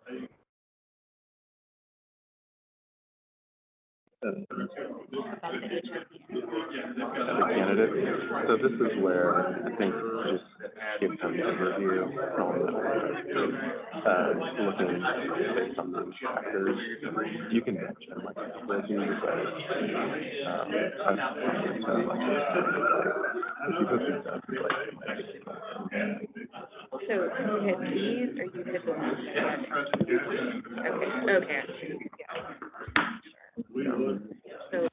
As a candidate. So this is where I think just give them an overview on looking based on those factors. You can mention like a couple of these, but if you put these up, it's like so you hit these or you hit the ones that okay. Yeah. So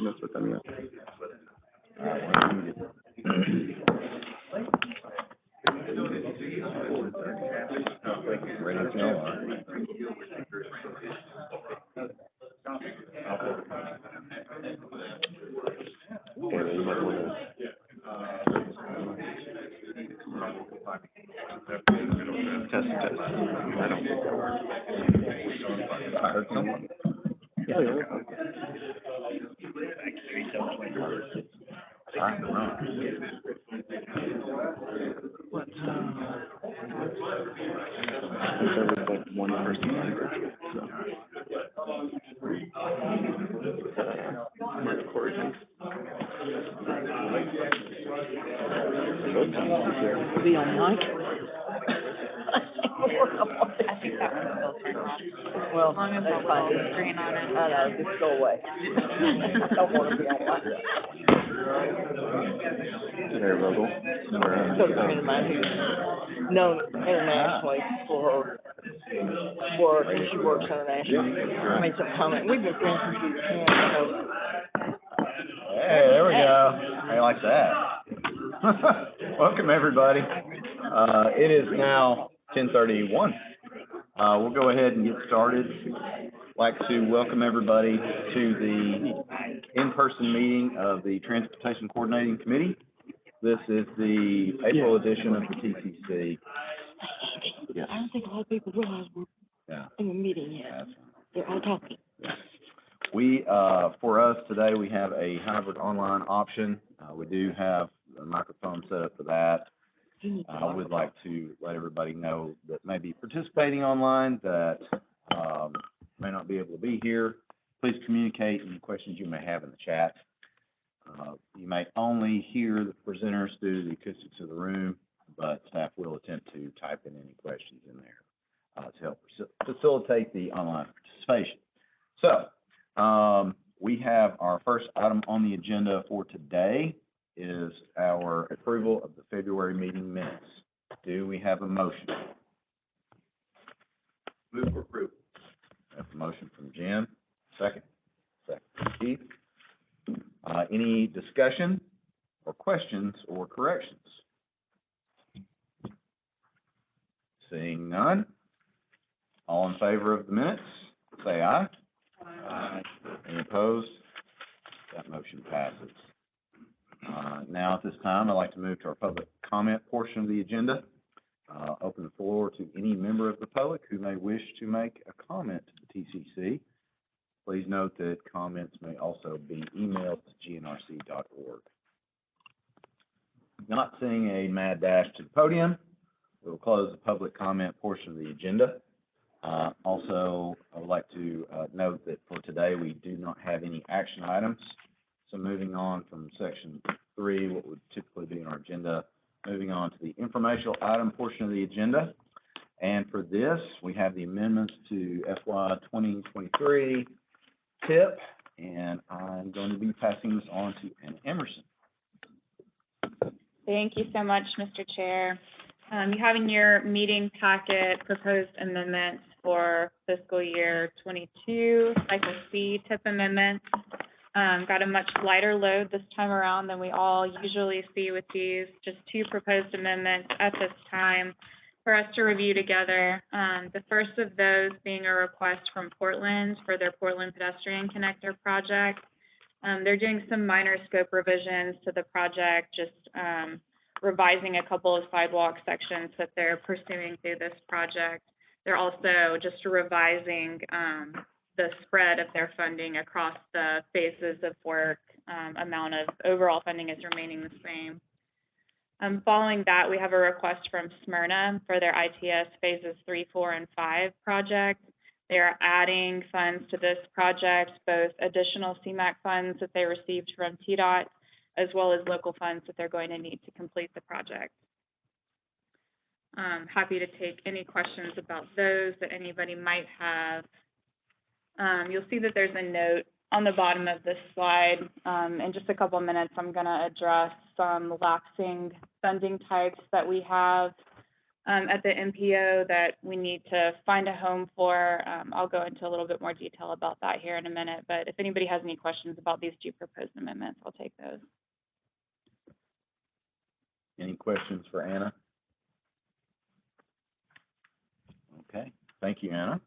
That's what I mean. Ready to go. Yeah, you might want to. Test. I don't think that works. I heard someone. Yeah. I don't know. There was like one person language, so. Recording. Be on mic? I think that one's still turned on. Well, As long as that's the fine. little screen on it. I know, just go away. I don't want to be on mic. Very local. So a friend of mine who's known internationally for her work, and she works internationally, made some comment. We've been friends since we were 10, so. Hey, there we go. How you like that? Welcome, everybody. It is now 10:31. We'll go ahead and get started. I'd like to welcome everybody to the in-person meeting of the Transportation Coordinating Committee. This is the April edition of the TCC. I don't think a lot of people realize we're in the meeting yet. They're all talking. We, for us today, we have a hybrid online option. We do have a microphone set up for that. I would like to let everybody know that may be participating online that may not be able to be here. Please communicate any questions you may have in the chat. You may only hear the presenters due to the acoustics of the room, but staff will attempt to type in any questions in there to help facilitate the online participation. So, we have our first item on the agenda for today is our approval of the February meeting minutes. Do we have a motion? Move for approval. We have a motion from Jim. Second. Second from Keith. Any discussion or questions or corrections? Seeing none. All in favor of the minutes, say aye. Aye. Any opposed? That motion passes. Now at this time, I'd like to move to our public comment portion of the agenda. Open the floor to any member of the public who may wish to make a comment to the TCC. Please note that comments may also be emailed to gnrc.org. Not seeing a mad dash to the podium, we will close the public comment portion of the agenda. Also, I would like to note that for today, we do not have any action items. So moving on from section 3, what would typically be in our agenda, moving on to the informational item portion of the agenda. And for this, we have the amendments to FY 2023 TIP, and I'm going to be passing this on to Anna Emerson. Thank you so much, Mr. Chair. You have in your meeting packet proposed amendments for fiscal year 22, cycle C TIP amendments. Got a much lighter load this time around than we all usually see with these, just 2 proposed amendments at this time for us to review together. The first of those being a request from Portland for their Portland Pedestrian Connector project. They're doing some minor scope revisions to the project, just revising a couple of sidewalk sections that they're pursuing through this project. They're also just revising the spread of their funding across the phases of work. Amount of overall funding is remaining the same. Following that, we have a request from Smyrna for their ITS phases 3, 4, and 5 project. They are adding funds to this project, both additional CMAQ funds that they received from TDOT, as well as local funds that they're going to need to complete the project. Happy to take any questions about those that anybody might have. You'll see that there's a note on the bottom of this slide. In just a couple of minutes, I'm going to address some lapsing funding types that we have at the MPO that we need to find a home for. I'll go into a little bit more detail about that here in a minute, but if anybody has any questions about these two proposed amendments, I'll take those. Any questions for Anna? Okay, thank you, Anna.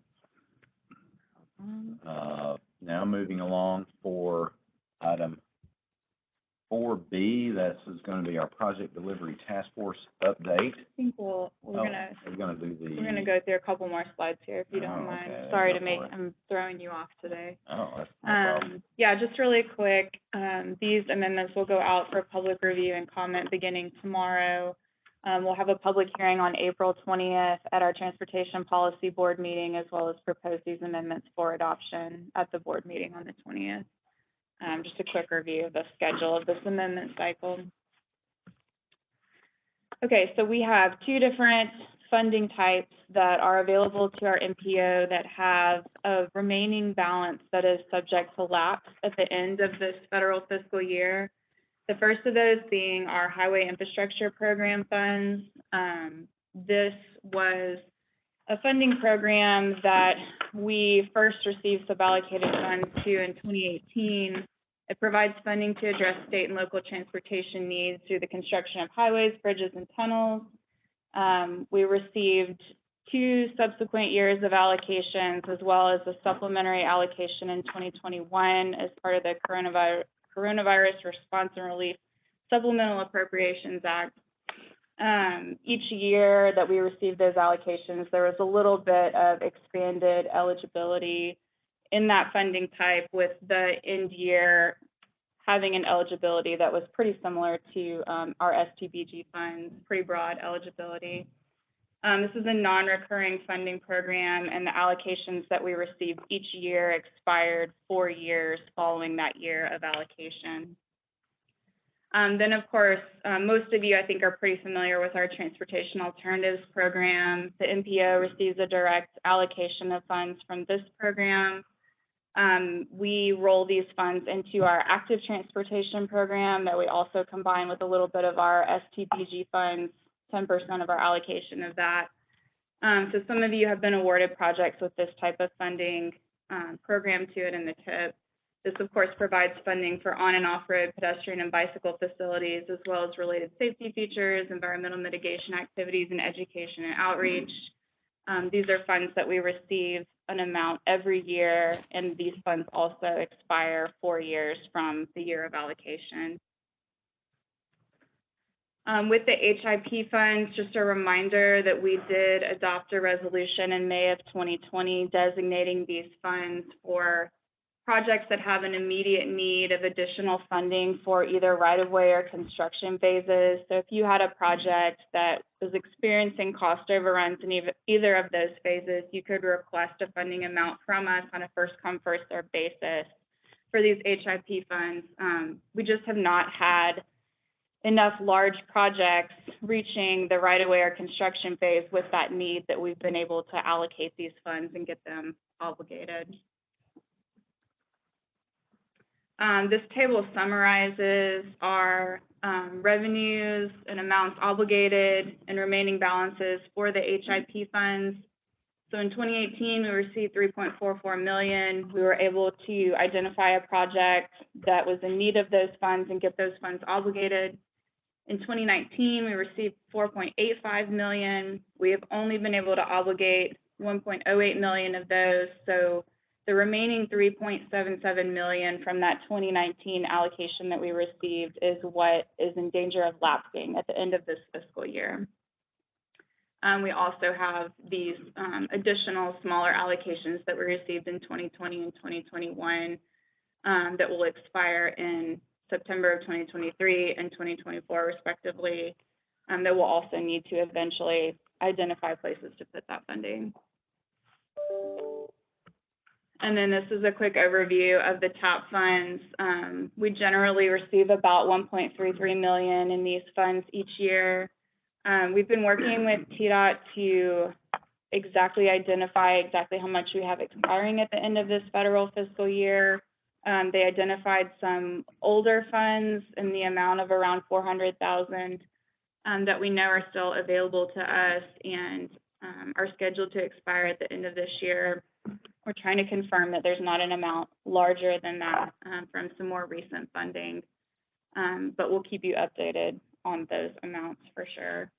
Now moving along for item 4B, this is going to be our project delivery task force update. I think we're gonna We're We're gonna go through a couple more slides here, if you don't Oh, mind. okay, Sorry go to make, for it. I'm throwing you off today. Oh, that's no problem. Yeah, just really quick, these amendments will go out for public review and comment beginning tomorrow. We'll have a public hearing on April 20th at our Transportation Policy Board meeting, as well as propose these amendments for adoption at the board meeting on the 20th. Just a quick review of the schedule of this amendment cycle. Okay, so we have two different funding types that are available to our MPO that have a remaining balance that is subject to lapse at the end of this federal fiscal year. The first of those being our Highway Infrastructure Program funds. This was a funding program that we first received suballocated funds to in 2018. It provides funding to address state and local transportation needs through the construction of highways, bridges, and tunnels. We received 2 subsequent years of allocations, as well as a supplementary allocation in 2021 as part of the Coronavirus Response and Relief Supplemental Appropriations Act. Each year that we received those allocations, there was a little bit of expanded eligibility in that funding type, with the end year having an eligibility that was pretty similar to our STBG funds, pretty broad eligibility. This is a non-recurring funding program, and the allocations that we received each year expired 4 years following that year of allocation. Then, of course, most of you, I think, are pretty familiar with our Transportation Alternatives Program. The MPO receives a direct allocation of funds from this program. We roll these funds into our Active Transportation Program that we also combine with a little bit of our STPG funds, 10% of our allocation of that. So some of you have been awarded projects with this type of funding program to it in the TIP. This, of course, provides funding for on and off-road pedestrian and bicycle facilities, as well as related safety features, environmental mitigation activities, and education and outreach. These are funds that we receive an amount every year, and these funds also expire 4 years from the year of allocation. With the HIP funds, just a reminder that we did adopt a resolution in May of 2020 designating these funds for projects that have an immediate need of additional funding for either right-of-way or construction phases. So if you had a project that was experiencing cost overruns in either of those phases, you could request a funding amount from us on a first-come, first-served basis for these HIP funds. We just have not had enough large projects reaching the right-of-way or construction phase with that need that we've been able to allocate these funds and get them obligated. This table summarizes our revenues and amounts obligated and remaining balances for the HIP funds. So in 2018, we received $3.44 million. We were able to identify a project that was in need of those funds and get those funds obligated. In 2019, we received $4.85 million. We have only been able to obligate $1.08 million of those. So the remaining $3.77 million from that 2019 allocation that we received is what is in danger of lapsing at the end of this fiscal year. We also have these additional smaller allocations that we received in 2020 and 2021 that will expire in September of 2023 and 2024 respectively, that will also need to eventually identify places to put that funding. And then this is a quick overview of the TAP funds. We generally receive about $1.33 million in these funds each year. We've been working with TDOT to identify exactly how much we have expiring at the end of this federal fiscal year. They identified some older funds in the amount of around $400,000. that we know are still available to us and are scheduled to expire at the end of this year. We're trying to confirm that there's not an amount larger than that from some more recent funding, but we'll keep you updated on those amounts for sure.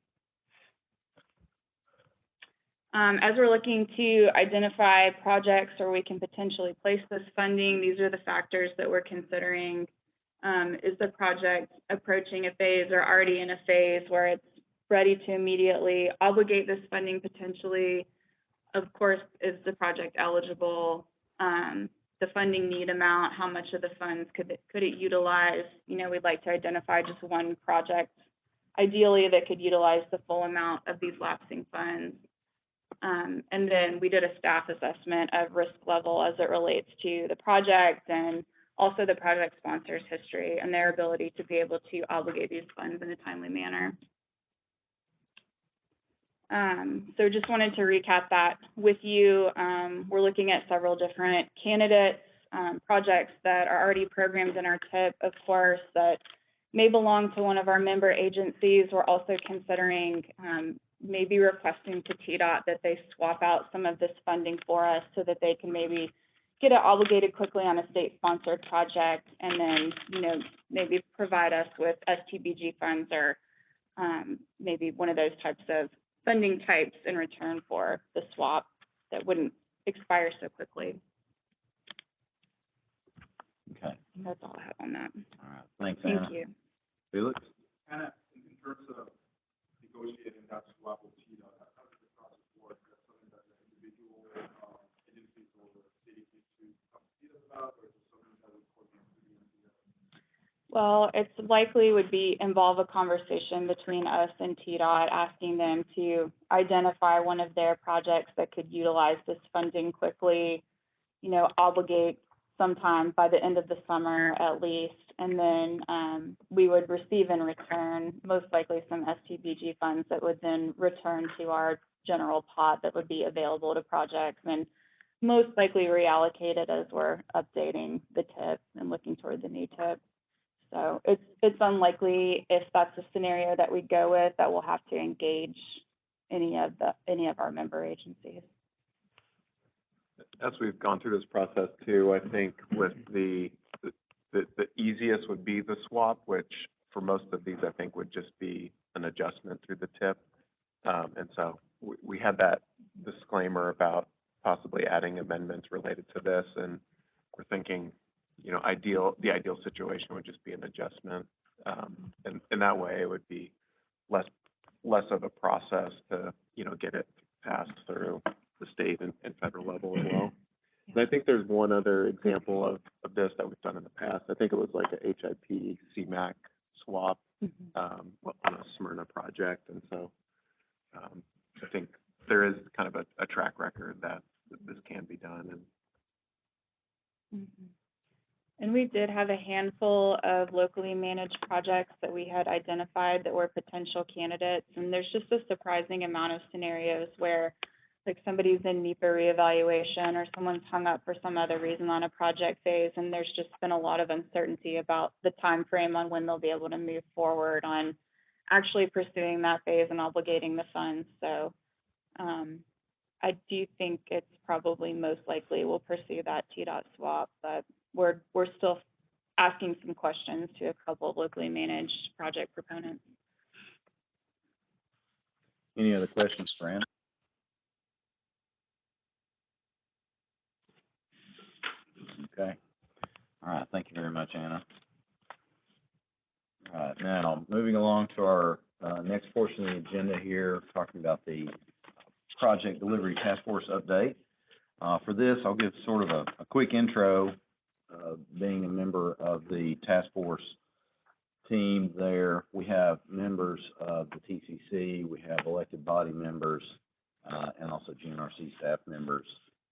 As we're looking to identify projects where we can potentially place this funding, these are the factors that we're considering. Is the project approaching a phase or already in a phase where it's ready to immediately obligate this funding potentially? Of course, is the project eligible? The funding need amount, how much of the funds could it utilize? You know, we'd like to identify just one project, ideally, that could utilize the full amount of these lapsing funds. And then we did a staff assessment of risk level as it relates to the project and also the project sponsor's history and their ability to be able to obligate these funds in a timely manner. So just wanted to recap that with you. We're looking at several different candidates, projects that are already programmed in our TIP, of course, that may belong to one of our member agencies. We're also considering maybe requesting to TDOT that they swap out some of this funding for us so that they can maybe get it obligated quickly on a state-sponsored project, and then, you know, maybe provide us with STBG funds or maybe one of those types of funding types in return for the swap that wouldn't expire so quickly. Okay, That's all I have on that. all right, thanks, Anna. Thank you. Felix? Anna, in terms of negotiating that swap with TDOT, how does the process work? That's something that the individual agencies or the cities need to come to TDOT about, or is it something that would coordinate with the TDOT? Well, it's likely would involve a conversation between us and TDOT, asking them to identify one of their projects that could utilize this funding quickly, you know, obligate sometime by the end of the summer at least, and then we would receive in return most likely some STBG funds that would then return to our general pot that would be available to projects and most likely reallocated as we're updating the TIP and looking toward the new TIP. So it's unlikely, if that's the scenario that we go with, that we'll have to engage any of our member agencies. As we've gone through this process too, I think with the easiest would be the swap, which for most of these, I think would just be an adjustment through the TIP. And so we had that disclaimer about possibly adding amendments related to this, and we're thinking, you know, the ideal situation would just be an adjustment. And in that way, it would be less of a process to, you know, get it passed through the state and federal level as well. And I think there's one other example of this that we've done in the past. I think it was like a HIP CMAQ swap on a Smyrna project. And so I think there is kind of a track record that this can be done. And we did have a handful of locally managed projects that we had identified that were potential candidates. And there's just a surprising amount of scenarios where, like, somebody's in NEPA reevaluation or someone's hung up for some other reason on a project phase, and there's just been a lot of uncertainty about the time frame on when they'll be able to move forward on actually pursuing that phase and obligating the funds. So I do think it's probably most likely we'll pursue that TDOT swap, but we're still asking some questions to a couple of locally managed project proponents. Any other questions for Anna? Okay. All right, thank you very much, Anna. All right, now, moving along to our next portion of the agenda here, talking about the Project Delivery Task Force update. For this, I'll give sort of a quick intro, being a member of the task force team there. We have members of the TCC, we have elected body members, and also GNRC staff members,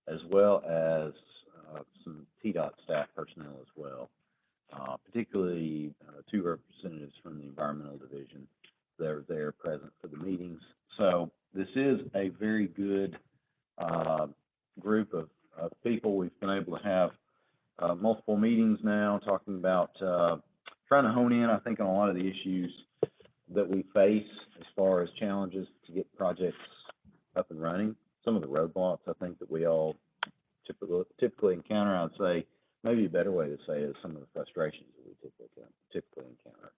as well as some TDOT staff personnel as well, particularly two representatives from the environmental division that are there present for the meetings. So this is a very good group of people. We've been able to have multiple meetings now talking about trying to hone in, I think, on a lot of the issues that we face as far as challenges to get projects up and running. Some of the roadblocks I think that we all typically encounter, I'd say maybe a better way to say is some of the frustrations that we typically encounter.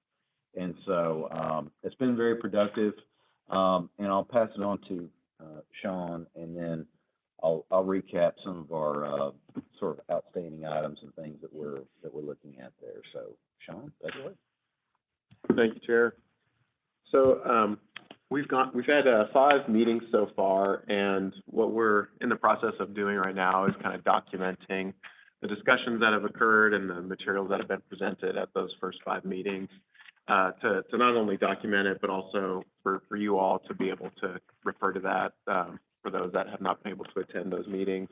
And so it's been very productive, and I'll pass it on to Sean, and then I'll recap some of our sort of outstanding items and things that we're looking at there. So Sean, take it away. Thank you, Chair. So we've had 5 meetings so far, and what we're in the process of doing right now is kind of documenting the discussions that have occurred and the materials that have been presented at those first 5 meetings, to not only document it, but also for you all to be able to refer to that for those that have not been able to attend those meetings.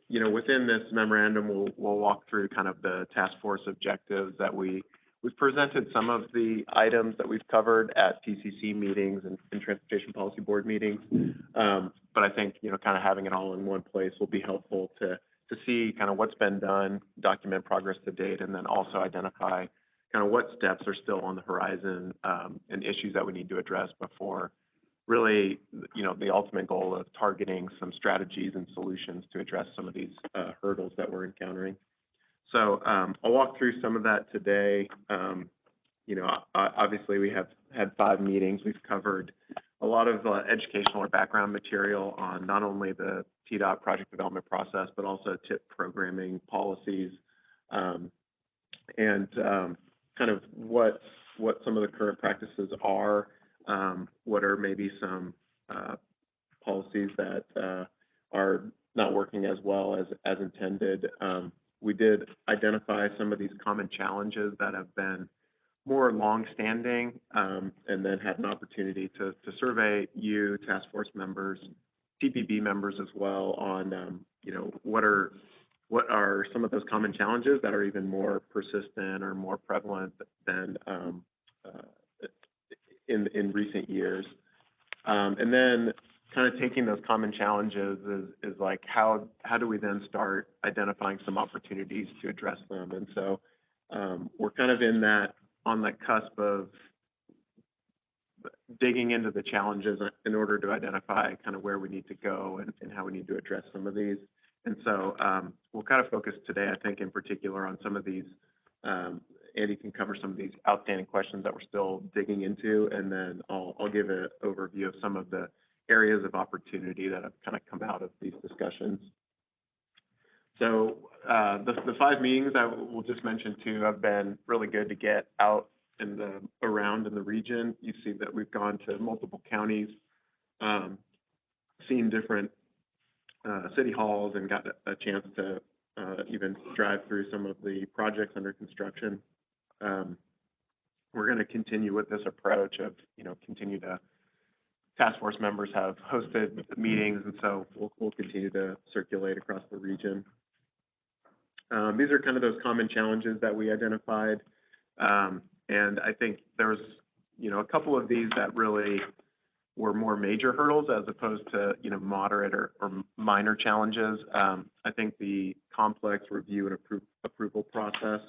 You know, within this memorandum, we'll walk through kind of the task force objectives that we've presented some of the items that we've covered at TCC meetings and Transportation Policy Board meetings. But I think, you know, kind of having it all in one place will be helpful to see kind of what's been done, document progress to date, and then also identify kind of what steps are still on the horizon and issues that we need to address before really, you know, the ultimate goal of targeting some strategies and solutions to address some of these hurdles that we're encountering. So I'll walk through some of that today. You know, obviously we have had 5 meetings. We've covered a lot of educational or background material on not only the TDOT project development process, but also TIP programming policies, and kind of what some of the current practices are, what are maybe some policies that are not working as well as intended. We did identify some of these common challenges that have been more long-standing, and then had an opportunity to survey you, task force members, TPB members as well on, you know, what are some of those common challenges that are even more persistent or more prevalent than in recent years. And then kind of taking those common challenges is like, how do we then start identifying some opportunities to address them? And so we're kind of on the cusp of digging into the challenges in order to identify kind of where we need to go and how we need to address some of these. And so we'll kind of focus today, I think, in particular on some of these. Andy can cover some of these outstanding questions that we're still digging into, and then I'll give an overview of some of the areas of opportunity that have kind of come out of these discussions. So the 5 meetings I will just mention too have been really good to get out around in the region. You see that we've gone to multiple counties, seen different city halls, and got a chance to even drive through some of the projects under construction. We're going to continue with this approach of, you know, task force members have hosted meetings, and so we'll continue to circulate across the region. These are kind of those common challenges that we identified, and I think there was, you know, a couple of these that really were more major hurdles as opposed to, you know, moderate or minor challenges. I think the complex review and approval process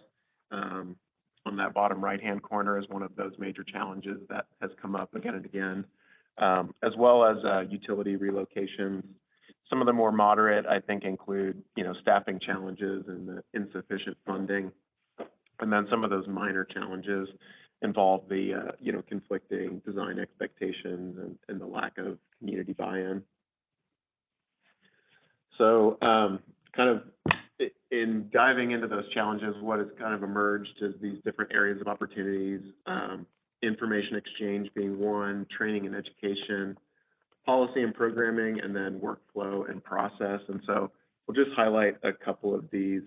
on that bottom right-hand corner is one of those major challenges that has come up again and again, as well as utility relocations. Some of the more moderate, I think, include, you know, staffing challenges and the insufficient funding. And then some of those minor challenges involve the, you know, conflicting design expectations and the lack of community buy-in. So kind of in diving into those challenges, what has kind of emerged is these different areas of opportunities, information exchange being one, training and education, policy and programming, and then workflow and process. And so we'll just highlight a couple of these.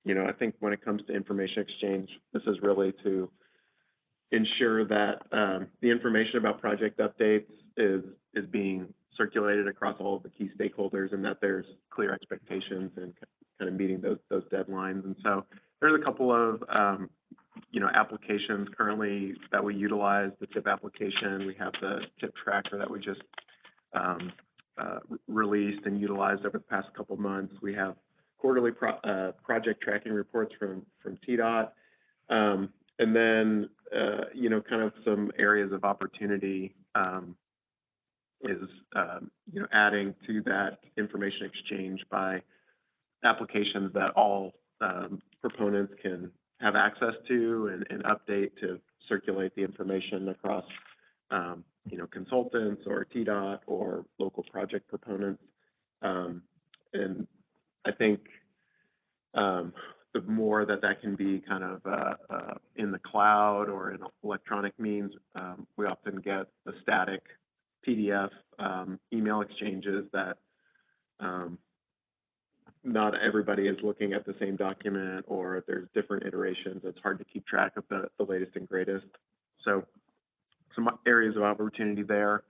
You know, I think when it comes to information exchange, this is really to ensure that the information about project updates is being circulated across all of the key stakeholders, and that there's clear expectations and kind of meeting those deadlines. And so there's a couple of you know, applications currently that we utilize, the TIP application. We have the TIP tracker that we just released and utilized over the past couple of months. We have quarterly project tracking reports from TDOT. And then you know, kind of some areas of opportunity, is, you know, adding to that information exchange by applications that all, proponents can have access to and update to circulate the information across, you know, consultants or TDOT or local project proponents. And I think, the more that can be kind of in the cloud or in electronic means, we often get the static PDF email exchanges that not everybody is looking at the same document, or there's different iterations. It's hard to keep track of the latest and greatest. So some areas of opportunity there.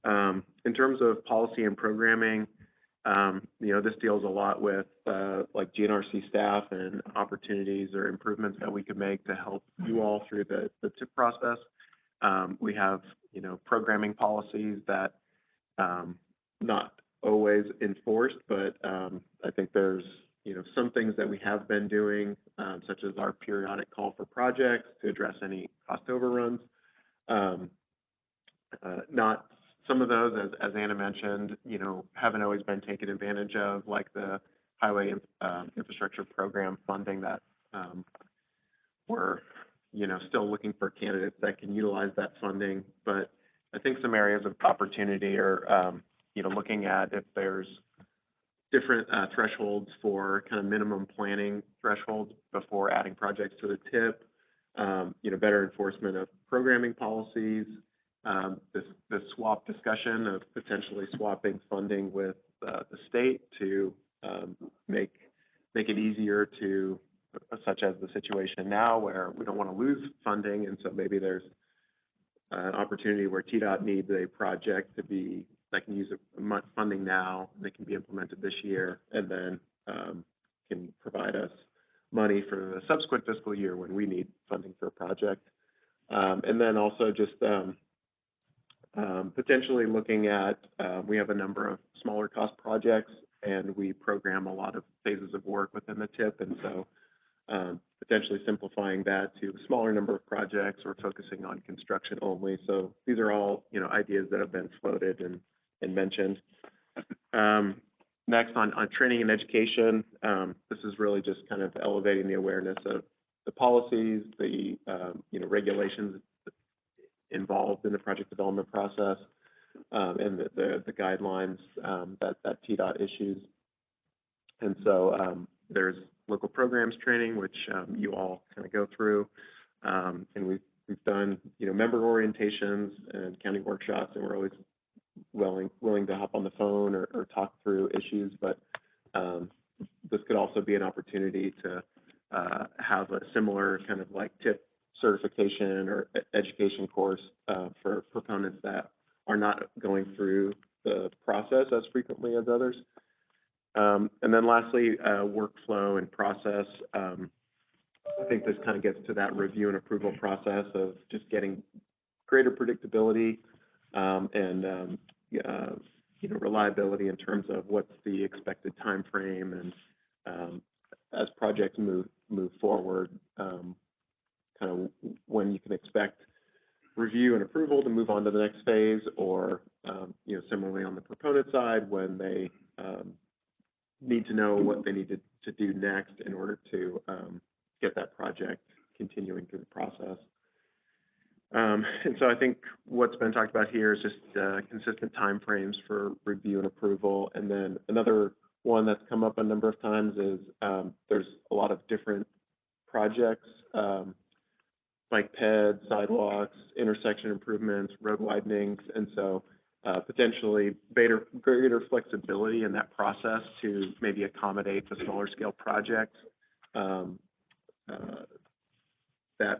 In terms of policy and programming, you know, this deals a lot with like GNRC staff and opportunities or improvements that we could make to help you all through the TIP process. We have, you know, programming policies that not always enforced, but I think there's, you know, some things that we have been doing, such as our periodic call for projects to address any cost overruns. Not some of those, as Anna mentioned, you know, haven't always been taken advantage of, like the highway infrastructure program funding that we're, you know, still looking for candidates that can utilize that funding. But I think some areas of opportunity are, you know, looking at if there's different thresholds for kind of minimum planning thresholds before adding projects to the TIP, you know, better enforcement of programming policies, this swap discussion of potentially swapping funding with the state to make it easier to, such as the situation now where we don't want to lose funding, and so maybe there's an opportunity where TDOT needs a project to be, that can use funding now, that can be implemented this year, and then can provide us money for the subsequent fiscal year when we need funding for a project. And then also just potentially looking at, we have a number of smaller cost projects, and we program a lot of phases of work within the TIP, and so potentially simplifying that to a smaller number of projects or focusing on construction only. So these are all, you know, ideas that have been floated and mentioned. Next, on training and education, this is really just kind of elevating the awareness of the policies, the you know, regulations involved in the project development process, and the guidelines that TDOT issues. And so there's local programs training, which you all kind of go through, and we've done, you know, member orientations and county workshops, and we're always willing to hop on the phone or talk through issues. But this could also be an opportunity to have a similar kind of like TIP certification or education course for proponents that are not going through the process as frequently as others. And then lastly, workflow and process. I think this kind of gets to that review and approval process of just getting greater predictability and you know, reliability in terms of what's the expected time frame, and as projects move forward, kind of when you can expect review and approval to move on to the next phase, or you know, similarly on the proponent side, when they need to know what they need to do next in order to get that project continuing through the process. And so I think what's been talked about here is just consistent timeframes for review and approval. And then another one that's come up a number of times is there's a lot of different projects, bike ped, sidewalks, intersection improvements, road widenings, and so potentially greater flexibility in that process to maybe accommodate the smaller scale projects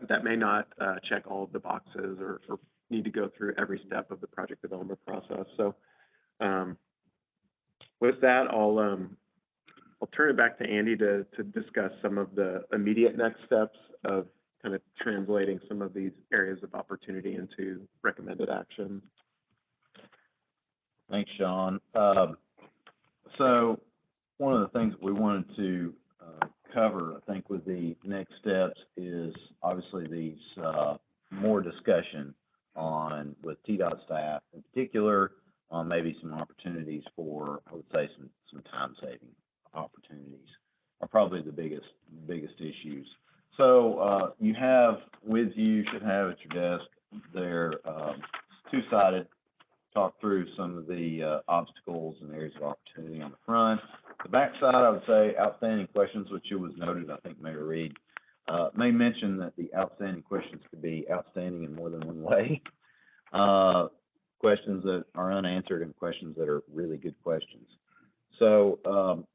that may not check all of the boxes or need to go through every step of the project development process. So with that, I'll turn it back to Andy to discuss some of the immediate next steps of kind of translating some of these areas of opportunity into recommended action. Thanks, Sean. So one of the things we wanted to cover, I think, with the next steps is obviously these more discussion on, with TDOT staff in particular, on maybe some opportunities for, I would say, some time-saving opportunities are probably the biggest issues. So, you have with you, should have at your desk there, two-sided, talk through some of the obstacles and areas of opportunity on the front. The back side, I would say, outstanding questions, which it was noted, I think Mayor Reed may mention that the outstanding questions could be outstanding in more than one way. Questions that are unanswered and questions that are really good questions. So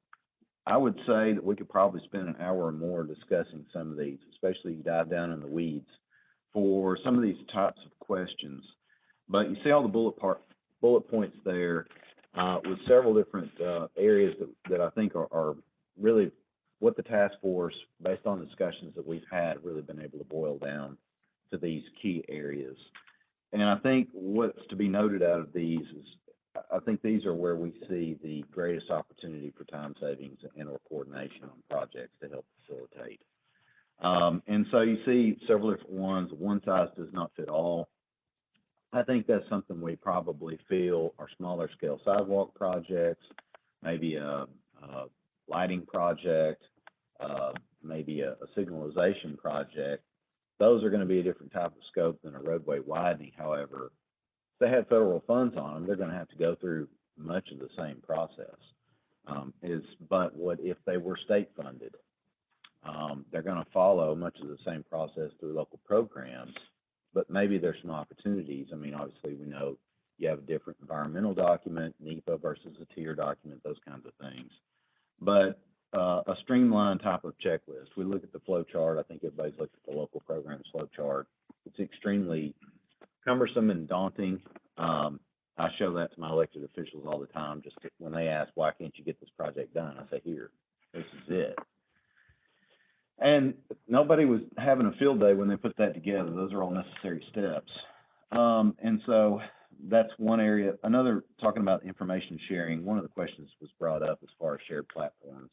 I would say that we could probably spend an hour or more discussing some of these, especially you dive down in the weeds for some of these types of questions. But you see all the bullet points there with several different areas that I think are really what the task force, based on discussions that we've had, really been able to boil down to these key areas. And I think what's to be noted out of these is, I think these are where we see the greatest opportunity for time savings and or coordination on projects to help facilitate. And so you see several different ones. One size does not fit all. I think that's something we probably feel are smaller scale sidewalk projects, maybe a lighting project, maybe a signalization project. Those are going to be a different type of scope than a roadway widening. However, if they have federal funds on them, they're going to have to go through much of the same process. But what if they were state funded? They're going to follow much of the same process through local programs, but maybe there's some opportunities. I mean, obviously we know you have a different environmental document, NEPA versus a tier document, those kinds of things. But a streamlined type of checklist. We look at the flow chart. I think everybody's looked at the local programs flow chart. It's extremely cumbersome and daunting. I show that to my elected officials all the time. Just when they ask, why can't you get this project done? I say, here, this is it. And nobody was having a field day when they put that together. Those are all necessary steps. And so that's one area. Another, talking about information sharing, one of the questions was brought up as far as shared platforms.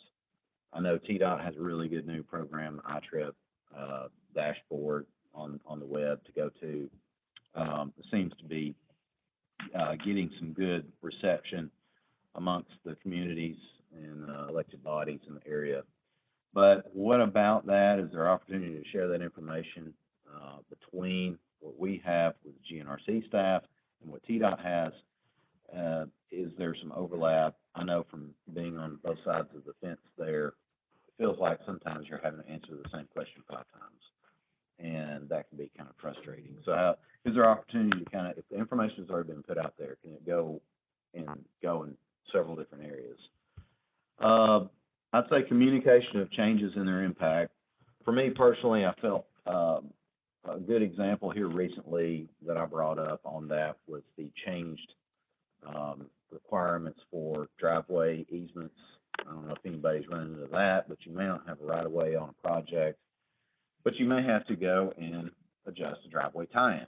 I know TDOT has a really good new program, iTrip dashboard on the web to go to. It seems to be getting some good reception amongst the communities and elected bodies in the area. But what about that? Is there opportunity to share that information between what we have with GNRC staff and what TDOT has? Is there some overlap? I know from being on both sides of the fence there, it feels like sometimes you're having to answer the same question 5 times, and that can be kind of frustrating. So is there opportunity to kind of, if the information has already been put out there, can it go in several different areas? I'd say communication of changes and their impact. For me personally, I felt a good example here recently that I brought up on that was the changed requirements for driveway easements. I don't know if anybody's run into that, but you may not have a right of way on a project, but you may have to go and adjust the driveway tie-in.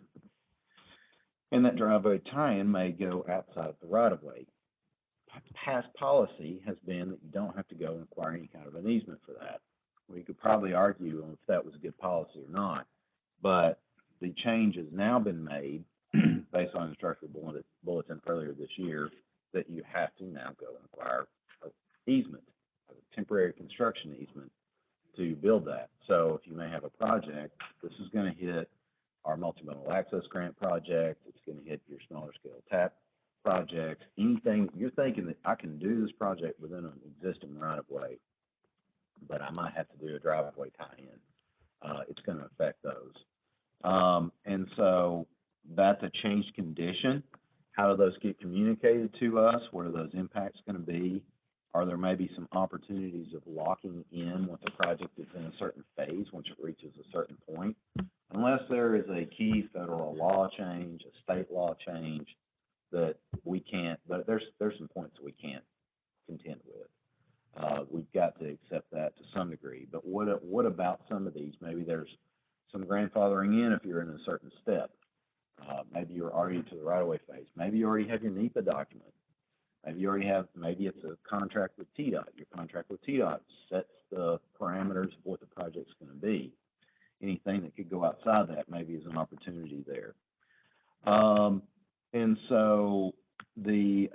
And that driveway tie-in may go outside the right of way. Past policy has been that you don't have to go and acquire any kind of an easement for that. We could probably argue on if that was a good policy or not, but the change has now been made based on instructional bulletin earlier this year that you have to now go and acquire an easement, a temporary construction easement to build that. So if you may have a project, this is going to hit our multimodal access grant project, it's going to hit your smaller scale TAP project, anything you're thinking that I can do this project within an existing right of way, but I might have to do a driveway tie-in. It's going to affect those. And so that's a changed condition. How do those get communicated to us? What are those impacts going to be? Are there maybe some opportunities of locking in once a project is in a certain phase, once it reaches a certain point? Unless there is a key federal law change, a state law change, that we can't, but there's some points that we can't contend with. We've got to accept that to some degree. But what about some of these? Maybe there's some grandfathering in if you're in a certain step. Maybe you're already to the right-of-way phase. Maybe you already have your NEPA document. Maybe you already have, maybe it's a contract with TDOT. Your contract with TDOT sets the parameters of what the project's going to be. anything that could go outside that maybe is an opportunity there. And so the,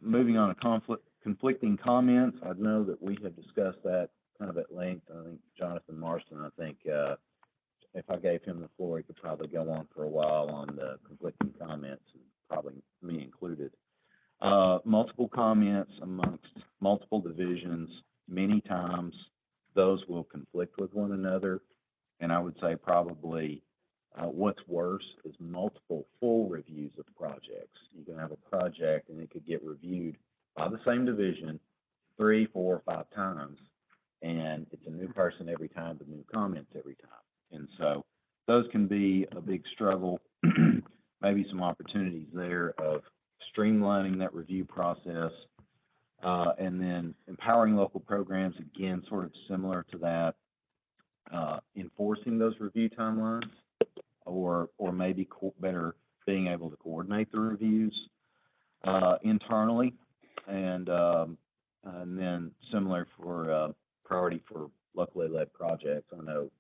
moving on to conflicting comments, I know that we have discussed that kind of at length. I think Jonathan Marston, I think, if I gave him the floor, he could probably go on for a while on the conflicting comments, and probably me included. Multiple comments amongst multiple divisions, many times those will conflict with one another. And I would say probably what's worse is multiple full reviews of projects. You can have a project and it could get reviewed by the same division 3, 4, 5 times, and it's a new person every time with new comments every time. And so those can be a big struggle, maybe some opportunities there of streamlining that review process, and then empowering local programs, again, sort of similar to that, enforcing those review timelines, or maybe better being able to coordinate the reviews internally, and then similar for priority for locally led projects. I know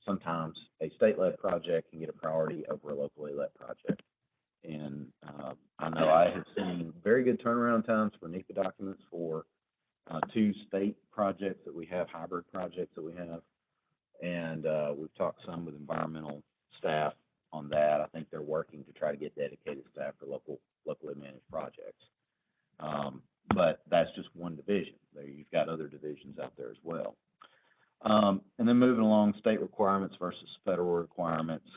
sometimes a state-led project can get a priority over a locally led project. And I know I have seen very good turnaround times for NEPA documents for 2 state projects that we have, hybrid projects that we have. And we've talked some with environmental staff on that. I think they're working to try to get dedicated staff for locally managed projects. But that's just one division. There, you've got other divisions out there as well. And then moving along, state requirements versus federal requirements.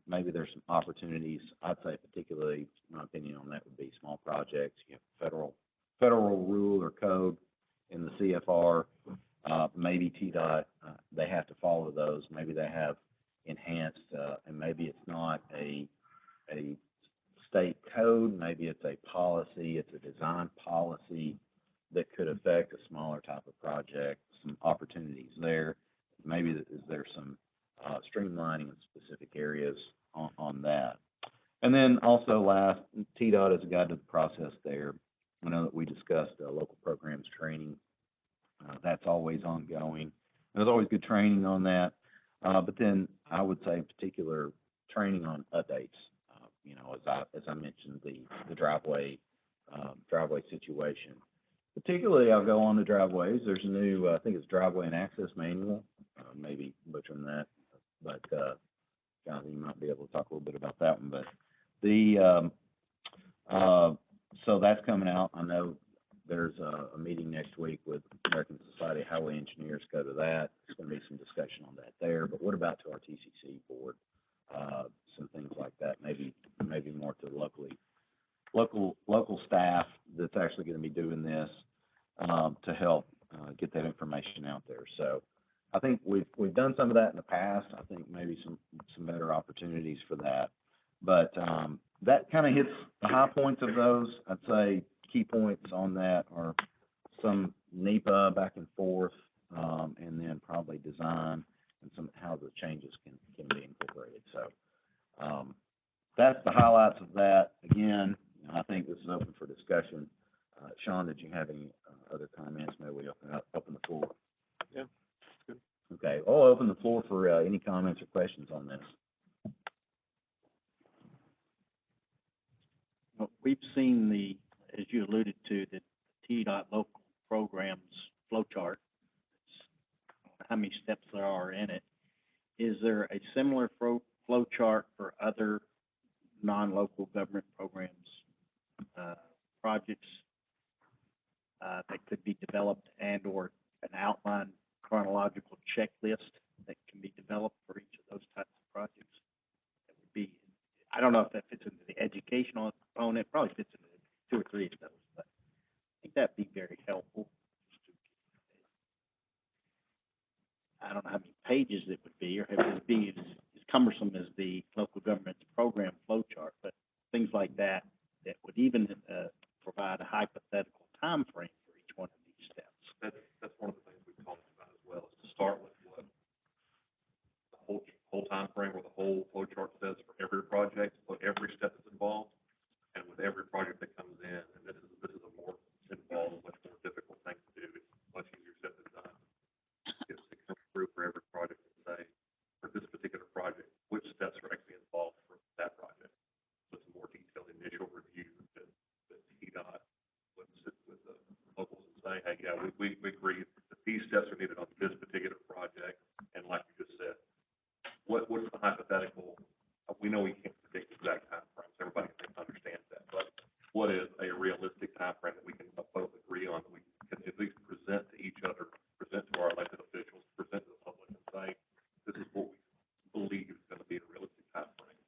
Maybe there's some opportunities. I'd say particularly, my opinion on that would be small projects. You have federal rule or code in the CFR, maybe TDOT, they have to follow those. Maybe they have enhanced, and maybe it's not a state code, maybe it's a policy, it's a design policy that could affect a smaller type of project, some opportunities there. Maybe is there some streamlining in specific areas on that. And then also last, TDOT is a guide to the process there. I know that we discussed local programs training. That's always ongoing. There's always good training on that. But then I would say in particular, training on updates. You know, as I mentioned, the driveway situation. Particularly, I'll go on to driveways. There's a new, I think it's driveway and access manual. Maybe butchering that, but Jonathan, you might be able to talk a little bit about that one. But so that's coming out. I know there's a meeting next week with American Society of Highway Engineers. Go to that. There's going to be some discussion on that there. But what about to our TCC board? Some things like that. Maybe more to local staff that's actually going to be doing this to help get that information out there. So I think we've done some of that in the past. I think maybe some better opportunities for that. But that kind of hits the high points of those. I'd say key points on that are some NEPA back and forth, and then probably design and some how the changes can be incorporated. So that's the highlights of that. Again, I think this is open for discussion. Sean, did you have any other comments? Maybe we open the floor. Yeah, good. Okay, I'll open the floor for any comments or questions on this. Well, we've seen as you alluded to, the TDOT local programs flow chart. How many steps there are in it. Is there a similar flow chart for other non-local government programs, projects that could be developed, and or an outline chronological checklist that can be developed for each of those types of projects? That would be, I don't know if that fits into the educational component, probably fits into 2 or 3 of those, but I think that'd be very helpful. I don't know how many pages it would be, or if it would be as cumbersome as the local government's program flow chart, but things like that would even provide a hypothetical time frame for each one of these steps. That's one of the things we've talked about as well, is to start with what the whole time frame or the whole flow chart says for every project, what every step is involved, and with every project that comes in, and this is a more involved, much more difficult thing to do. It's much easier said than done. It comes through for every project that say, hey, yeah, we agree that these steps are needed on this particular project, and like you just said, what's the hypothetical, we know we can't predict exact timeframes, everybody understands that, but what is a realistic timeframe that we can both agree on, that we can at least present to each other, present to our elected officials, present to the public, and say, this is what we believe is gonna be a realistic timeframe.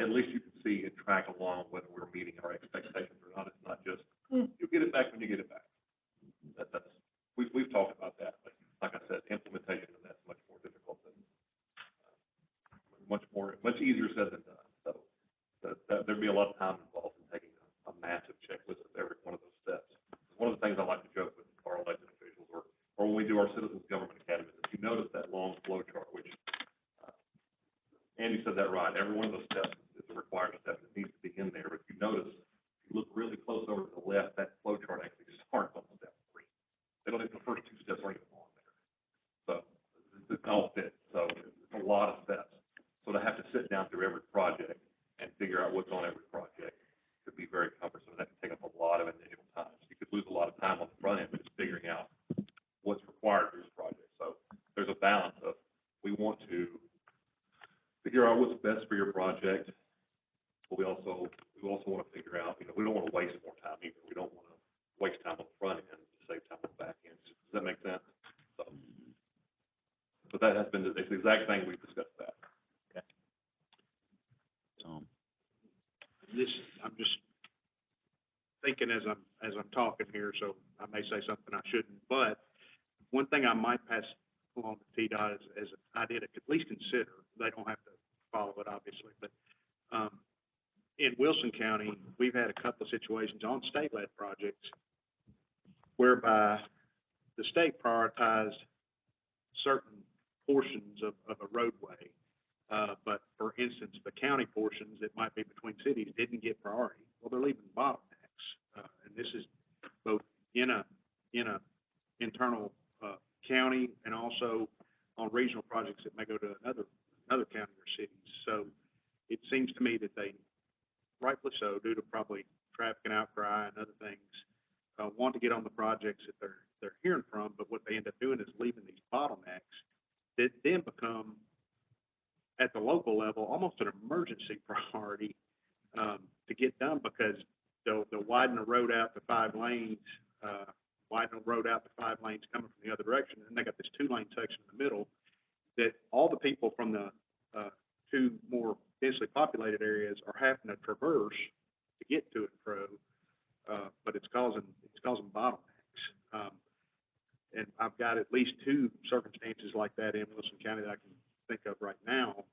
At least you can see and track along whether we're meeting our expectations or not. It's not just, you get it back when you get it back. That's, we've talked about that, but like I said, implementation of that's much more difficult than, much easier said than done. So, there'd be a lot of time involved in taking a massive checklist of every one of those steps. One of the things I like to joke with our elected officials, or when we do our Citizens Government Academy, is if you notice that long flow chart, which, Andy said that right, every one of those steps is a required step that needs to be in there. But if you notice, if you look really close over to the left, that flow chart actually starts on step 3. They don't even, the first 2 steps aren't even on there. So it's all fit. So it's a lot of steps. So to have to sit down through every project and figure out what's on every project could be very cumbersome. That could take up a lot of initial time. So you could lose a lot of time on the front end just figuring out what's required for this project. So there's a balance of, we want to figure out what's best for your project, but we also want to figure out, we don't want to waste more time either. We don't want to waste time on the front end to save time on the back end. Does that make sense? So, but that has been, it's the exact thing we've discussed that. Okay. I'm just thinking as I'm talking here, so I may say something I shouldn't, but one thing I might pass along to TDOT as an idea to at least consider. They don't have to follow it, obviously, but in Wilson County, we've had a couple of situations on state-led projects whereby the state prioritized certain portions of a roadway, but for instance, the county portions that might be between cities didn't get priority. Well, they're leaving bottlenecks, and this is both in a internal county and also on regional projects that may go to another county or cities. So it seems to me that they, rightfully so, due to probably traffic and outcry and other things, want to get on the projects that they're hearing from, but what they end up doing is leaving these bottlenecks that then become, at the local level, almost an emergency priority to get done, because they'll widen the road out to 5 lanes, coming from the other direction, and they got this 2-lane section in the middle that all the people from the 2 more densely populated areas are having to traverse to get to and fro, but it's causing bottlenecks. And I've got at least 2 circumstances like that in Wilson County that I can think of right now,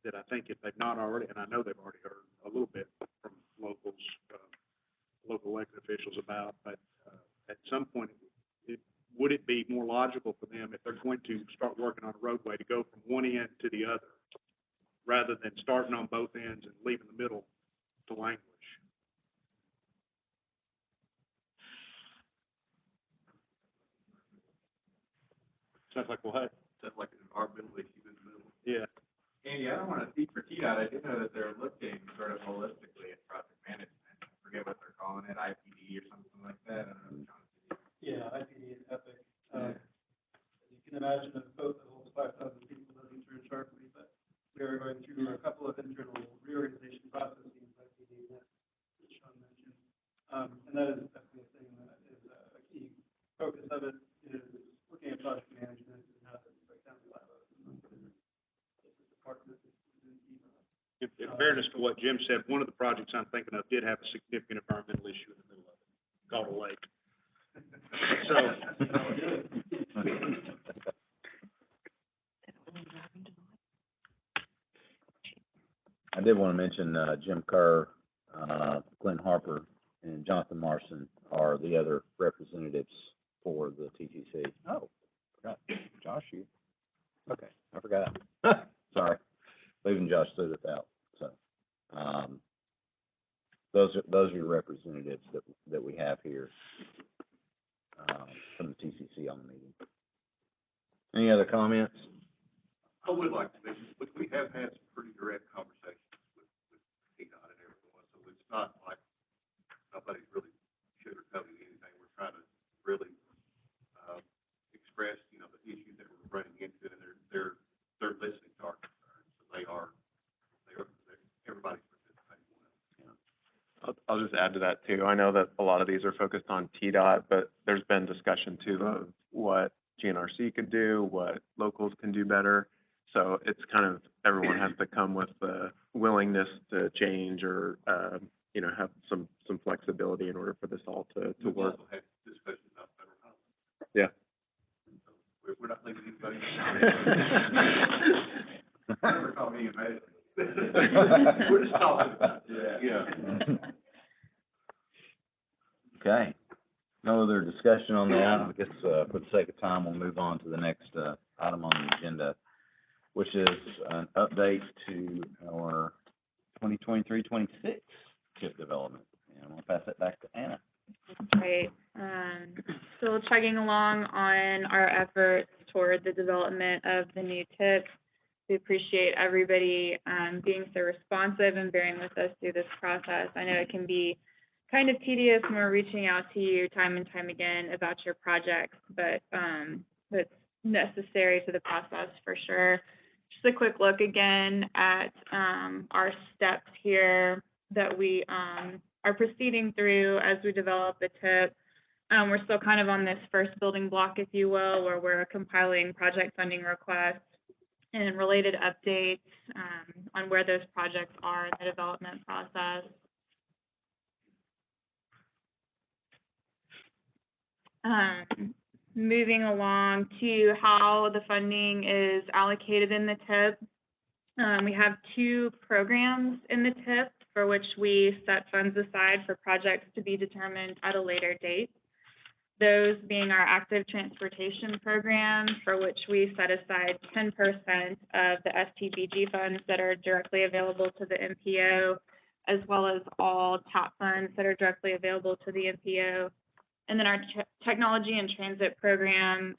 that I think if they've not already, and I know they've already heard a little bit from local elected officials about, but at some point, would it be more logical for them, if they're going to start working on a roadway, to go from one end to the other, rather than starting on both ends and leaving the middle to languish? Sounds like what? That's like an environmental issue in the middle. Yeah. Andy, I don't want to speak for TDOT. I do know that they're looking sort of holistically at traffic management. I forget what they're calling it, IPD or something like that. I don't know if John. Yeah, IPD and Epic. As you can imagine, a boat that holds 5,000 people doesn't turn sharply, but we are going through a couple of internal reorganization processes, IPD, that Sean mentioned. And that is definitely a thing that is a key focus of it, is looking at project management and how to break down the silos and different departments. In fairness to what Jim said, one of the projects I'm thinking of did have a significant environmental issue in the middle of it, called a lake. So, I did want to mention, Jim Kerr, Glenn Harper, and Jonathan Marson are the other representatives for the TCC. Oh, forgot. Josh, you? Okay, I forgot. Sorry. Leaving Josh stood it out, so. Those are your representatives that we have here, from the TCC on the meeting. Any other comments? I would like to mention, but we have had some pretty direct conversations with TDOT and everyone, so it's not like nobody's really sugarcoating anything. We're trying I'll just add to that too. I know that a lot of these are focused on TDOT, but there's been discussion too of what GNRC could do, what locals can do better. So it's kind of, everyone has to come with the willingness to change or, you know, have some flexibility in order for this all to work. Also had discussions about federal housing. Yeah. We're not leaving anybody. Never call me amazing. We're just talking about it. Yeah. Okay. No other discussion on that. I guess, for the sake of time, we'll move on to the next, item on the agenda, which is an update to our 2023-26 TIP development. And I'm gonna pass that back to Anna. Right. Still chugging along on our efforts toward the development of the new TIP. We appreciate everybody being so responsive and bearing with us through this process. I know it can be kind of tedious when we're reaching out to you time and time again about your projects, but it's necessary to the process for sure. Just a quick look again at our steps here that we are proceeding through as we develop the TIP. We're still kind of on this first building block, if you will, where we're compiling project funding requests and related updates on where those projects are in the development process. Moving along to how the funding is allocated in the TIP. We have two programs in the TIP for which we set funds aside for projects to be determined at a later date. Those being our active transportation program, for which we set aside 10% of the STBG funds that are directly available to the MPO, as well as all TAP funds that are directly available to the MPO. And then our technology and transit program,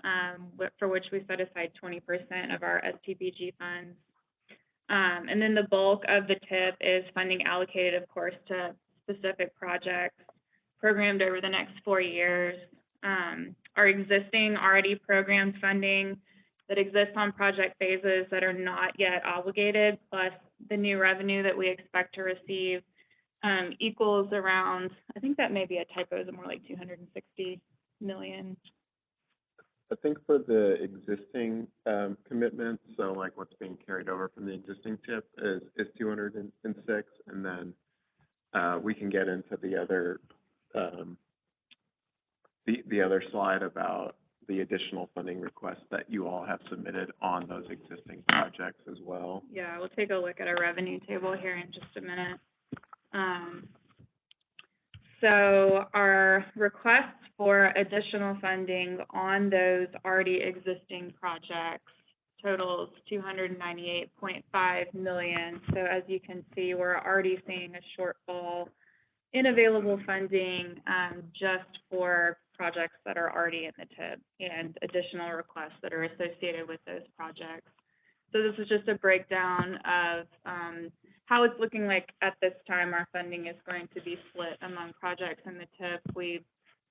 for which we set aside 20% of our STBG funds. And then the bulk of the TIP is funding allocated, of course, to specific projects programmed over the next 4 years. Our existing already programmed funding that exists on project phases that are not yet obligated, plus the new revenue that we expect to receive, equals around, I think that may be a typo, is more like 260 million. I think for the existing commitments, so like what's being carried over from the existing TIP is 206, and then we can get into the other the other slide about the additional funding requests that you all have submitted on those existing projects as well. Yeah, we'll take a look at our revenue table here in just a minute. So our requests for additional funding on those already existing projects totals $298.5 million. So as you can see, we're already seeing a shortfall in available funding just for projects that are already in the TIP and additional requests that are associated with those projects. So this is just a breakdown of how it's looking like at this time our funding is going to be split among projects in the TIP. We,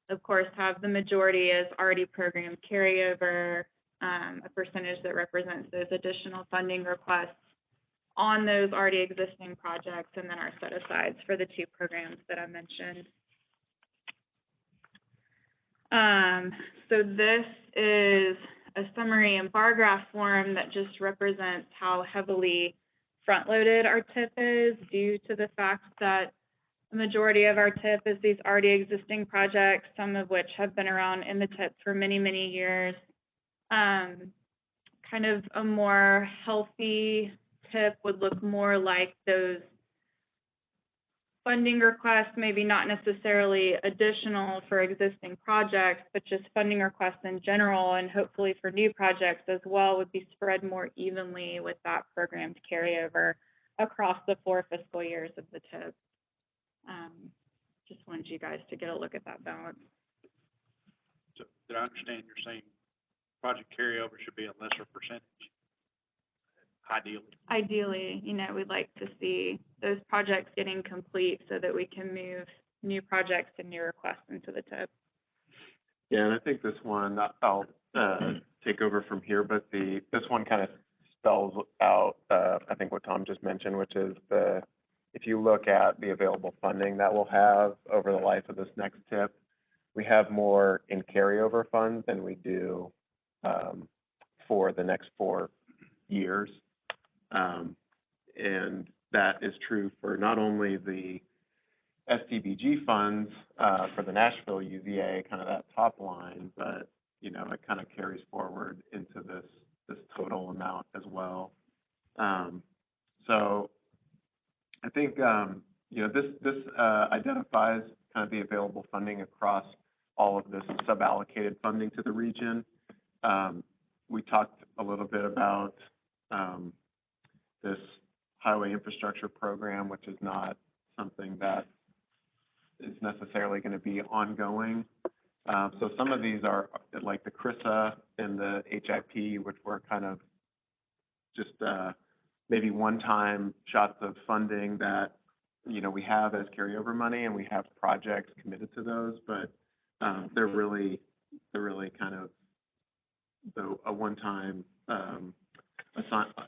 of course, have the majority as already programmed carryover, a percentage that represents those additional funding requests on those already existing projects, and then our set-asides for the two programs that I mentioned. So this is a summary and bar graph form that just represents how heavily front-loaded our TIP is due to the fact that the majority of our TIP is these already existing projects, some of which have been around in the TIP for many, many years. Kind of a more healthy TIP would look more like those funding requests, maybe not necessarily additional for existing projects, but just funding requests in general, and hopefully for new projects as well, would be spread more evenly with that programmed carryover across the 4 fiscal years of the TIP. Just wanted you guys to get a look at that balance. So did I understand you're saying project carryover should be a lesser percentage? Ideally. Ideally, you know, we'd like to see those projects getting complete so that we can move new projects and new requests into the TIP. Yeah, and I think this one, I'll take over from here, but this one kind of spells out, I think what Tom just mentioned, which is the if you look at the available funding that we'll have over the life of this next TIP, we have more in carryover funds than we do for the next 4 years. And that is true for not only the STBG funds for the Nashville UVA, kind of that top line, but, you know, it kind of carries forward into this total amount as well. So I think, you know, this identifies kind of the available funding across all of this sub-allocated funding to the region. We talked a little bit about this highway infrastructure program, which is not something that is necessarily going to be ongoing. So some of these are like the CRISA and the HIP, which were kind of just maybe one-time shots of funding that, you know, we have as carryover money, and we have projects committed to those, but they're really kind of a one-time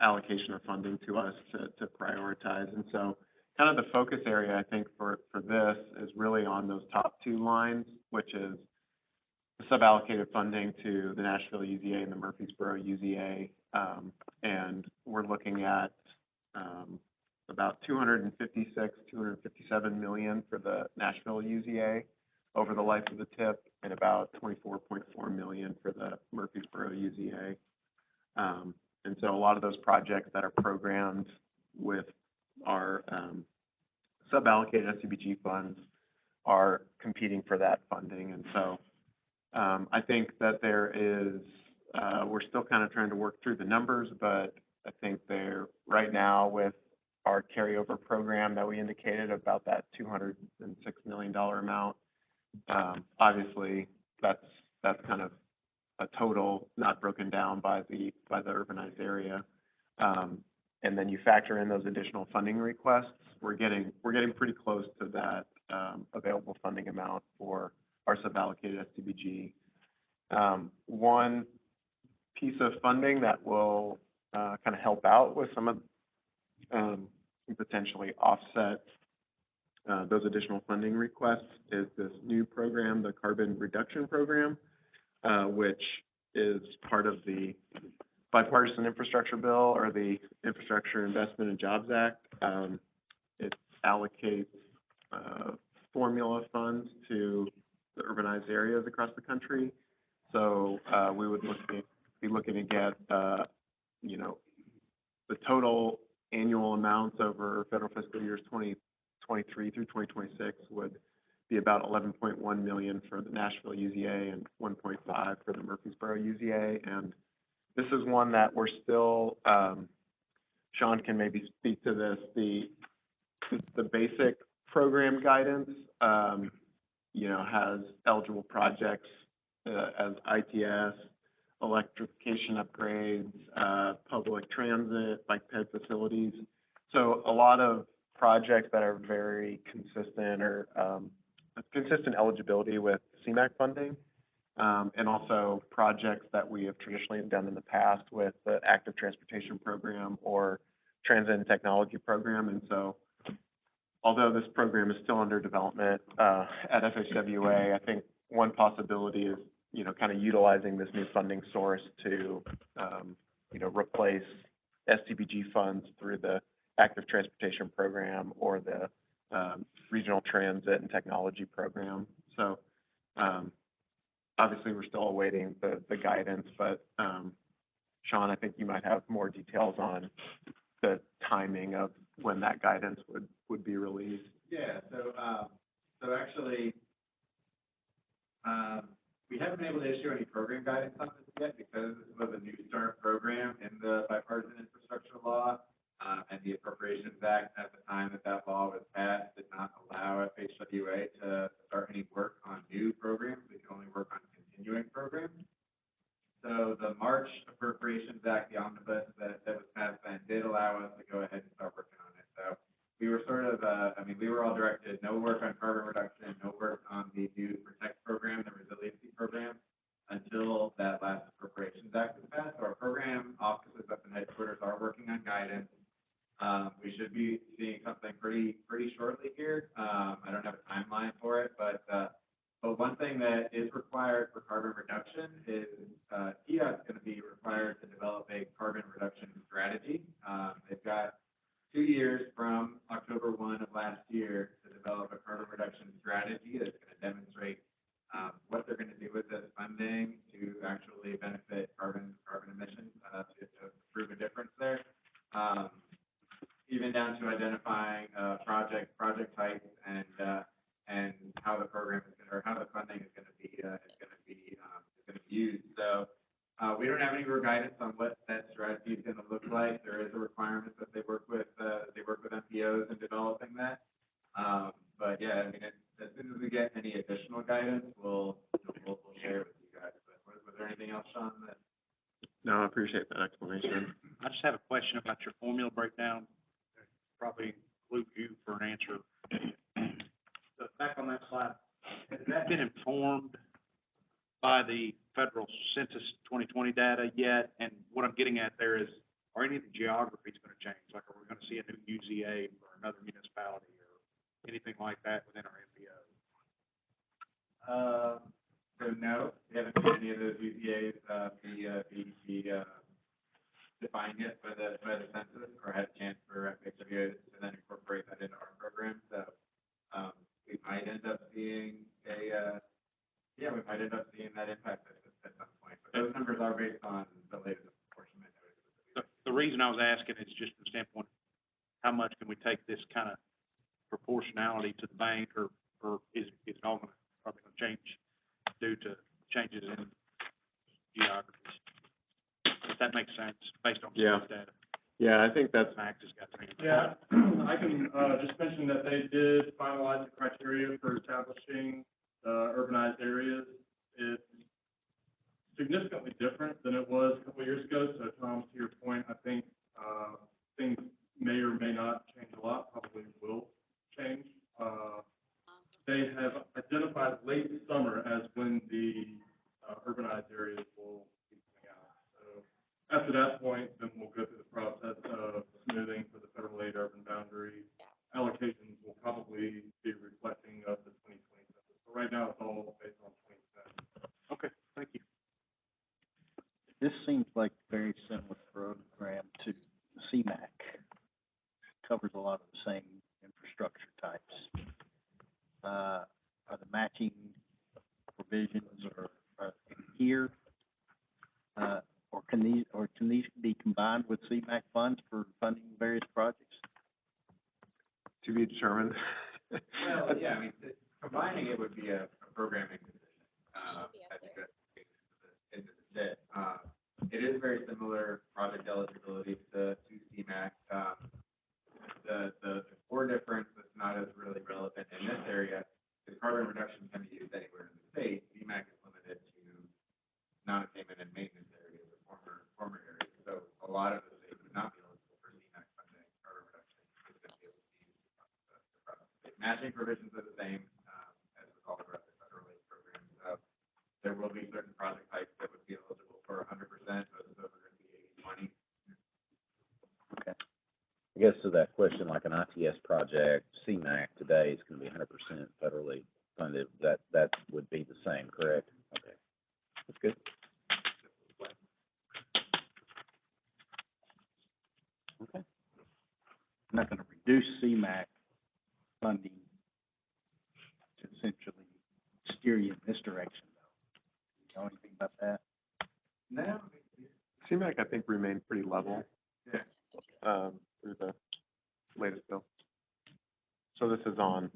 allocation of funding to us to prioritize. And so kind of the focus area, I think, for this is really on those top 2 lines, which is the sub-allocated funding to the Nashville UZA and the Murfreesboro UZA. And we're looking at about $257 million for the Nashville UZA over the life of the TIP, and about $24.4 million for the Murfreesboro UZA. And so a lot of those projects that are programmed with our sub-allocated SCBG funds are competing for that funding. And so I think that there is, we're still kind of trying to work through the numbers, but I think they're right now with our carryover program that we indicated about that $206 million amount. Obviously, that's kind of a total not broken down by the urbanized area. And then you factor in those additional funding requests, we're getting pretty close to that available funding amount for our sub-allocated STBG. One piece of funding that will kind of help out with some of potentially offset those additional funding requests is this new program, the Carbon Reduction Program, which is part of the Bipartisan Infrastructure Bill, or the Infrastructure Investment and Jobs Act. It allocates formula funds to the urbanized areas across the country. So we would be looking to get, you know, the total annual amounts over federal fiscal years 2023 through 2026 would be about $11.1 million for the Nashville UZA and $1.5 for the Murfreesboro UZA. And this is one that we're still, Sean can maybe speak to this, the basic program guidance, you know, has eligible projects as ITS, electrification upgrades, public transit, bike ped facilities. So a lot of projects that are very consistent, or consistent eligibility with CMAQ funding, and also projects that we have traditionally done in the past with the Active Transportation Program or Transit and Technology Program. And so although this program is still under development at FHWA, I think one possibility is, you know, kind of utilizing this new funding source to, you know, replace STBG funds through the Active Transportation Program or the Regional Transit and Technology Program. So obviously, we're still awaiting the guidance, but Sean, I think you might have more details on the timing of when that guidance would be released. Yeah, so actually, we haven't been able to issue any program guidance on this yet because this was a new start program in the bipartisan infrastructure law, and the Appropriations Act at the time that law was passed did not allow FHWA to start any work on new programs. We can only work on continuing programs. So the March Appropriations Act, the omnibus that was passed then, did allow us to go ahead and start working on it. So we were sort of, we were all directed, no work on carbon reduction, no work on the new Protect program, the resiliency program, until that last Appropriations Act was passed. So our program offices up in headquarters are working on guidance. We should be seeing something pretty thing that is required for carbon reduction is, TDOT is gonna be required to develop a carbon reduction strategy. They've got 2 years from October 1 of last year to develop a carbon reduction strategy that's gonna demonstrate, what they're gonna do with this funding to actually benefit carbon emissions, to prove a difference there. Even down to identifying, project types and how the program is gonna, or how the funding is gonna be used. So, we don't have any real guidance on what that strategy is gonna look like. There is a requirement that they work with MPOs in developing that. But yeah, I mean, as soon as we get any additional guidance, we'll share it with you guys. But was there anything else, Sean, that? No, I appreciate that explanation. I just have a question about your formula breakdown. Probably include you for an answer. So back on that slide, has that been informed by the federal census 2020 data yet? And what I'm getting at there is, are any of the geographies going to change? Like, are we going to see a new UZA for another municipality or anything like that within our MPO? So no, we haven't seen any of those UPAs, be defined yet by the census, or had a chance for FHWA to then incorporate that into our program. So, we might end up seeing that impact at some point. But those numbers are based on the latest apportionment notices. The reason I was asking is just from the standpoint, how much can we take this kind of proportionality to the bank, or is it all gonna, are they gonna change due to changes in geographies? If that makes sense, based on Yeah. state data. Yeah, I think that's, Max has got three. Yeah, I can, just mention that they did finalize the criteria for establishing, urbanized areas. It's significantly different than it was a couple of years ago, so Tom, to your point, I think, things may or may not change a lot, probably will change. They have identified late summer as when the, urbanized areas will be coming out. So after that point, then we'll go through the process of smoothing for the federal aid urban boundary. Allocations will probably be reflecting of the 2020 census. So right now, it's all based on 2010. Okay, thank you. This seems like very similar program to CMAC. Covers a lot of the same infrastructure types. Are the matching provisions are in here? Or can these be combined with CMAC funds for funding various projects? to be determined. Well, yeah, I mean, combining it would be a programming decision. I think that's into the fit. It is very similar project eligibility to CMAC. The core difference that's not as really relevant in this area is carbon reduction can be used anywhere in the state. CMAC is limited to non-attainment and maintenance areas or former areas. So a lot of the states would not be eligible for CMAC funding. Carbon reduction is going to be able to use across the state. Matching provisions are the same as with all the rest of the federal aid programs. There will be certain project types that would be eligible for 100%, but those are going to be 80/20. Okay. I guess to that question, like an ITS project, CMAC today is gonna be 100% federally funded. That would be the same, correct? Okay. That's good. Okay. I'm not gonna reduce CMAC funding to essentially steer you in this direction, though. You know anything about that? No, CMAC, I think, remained pretty level, yeah. through the latest bill. So this is on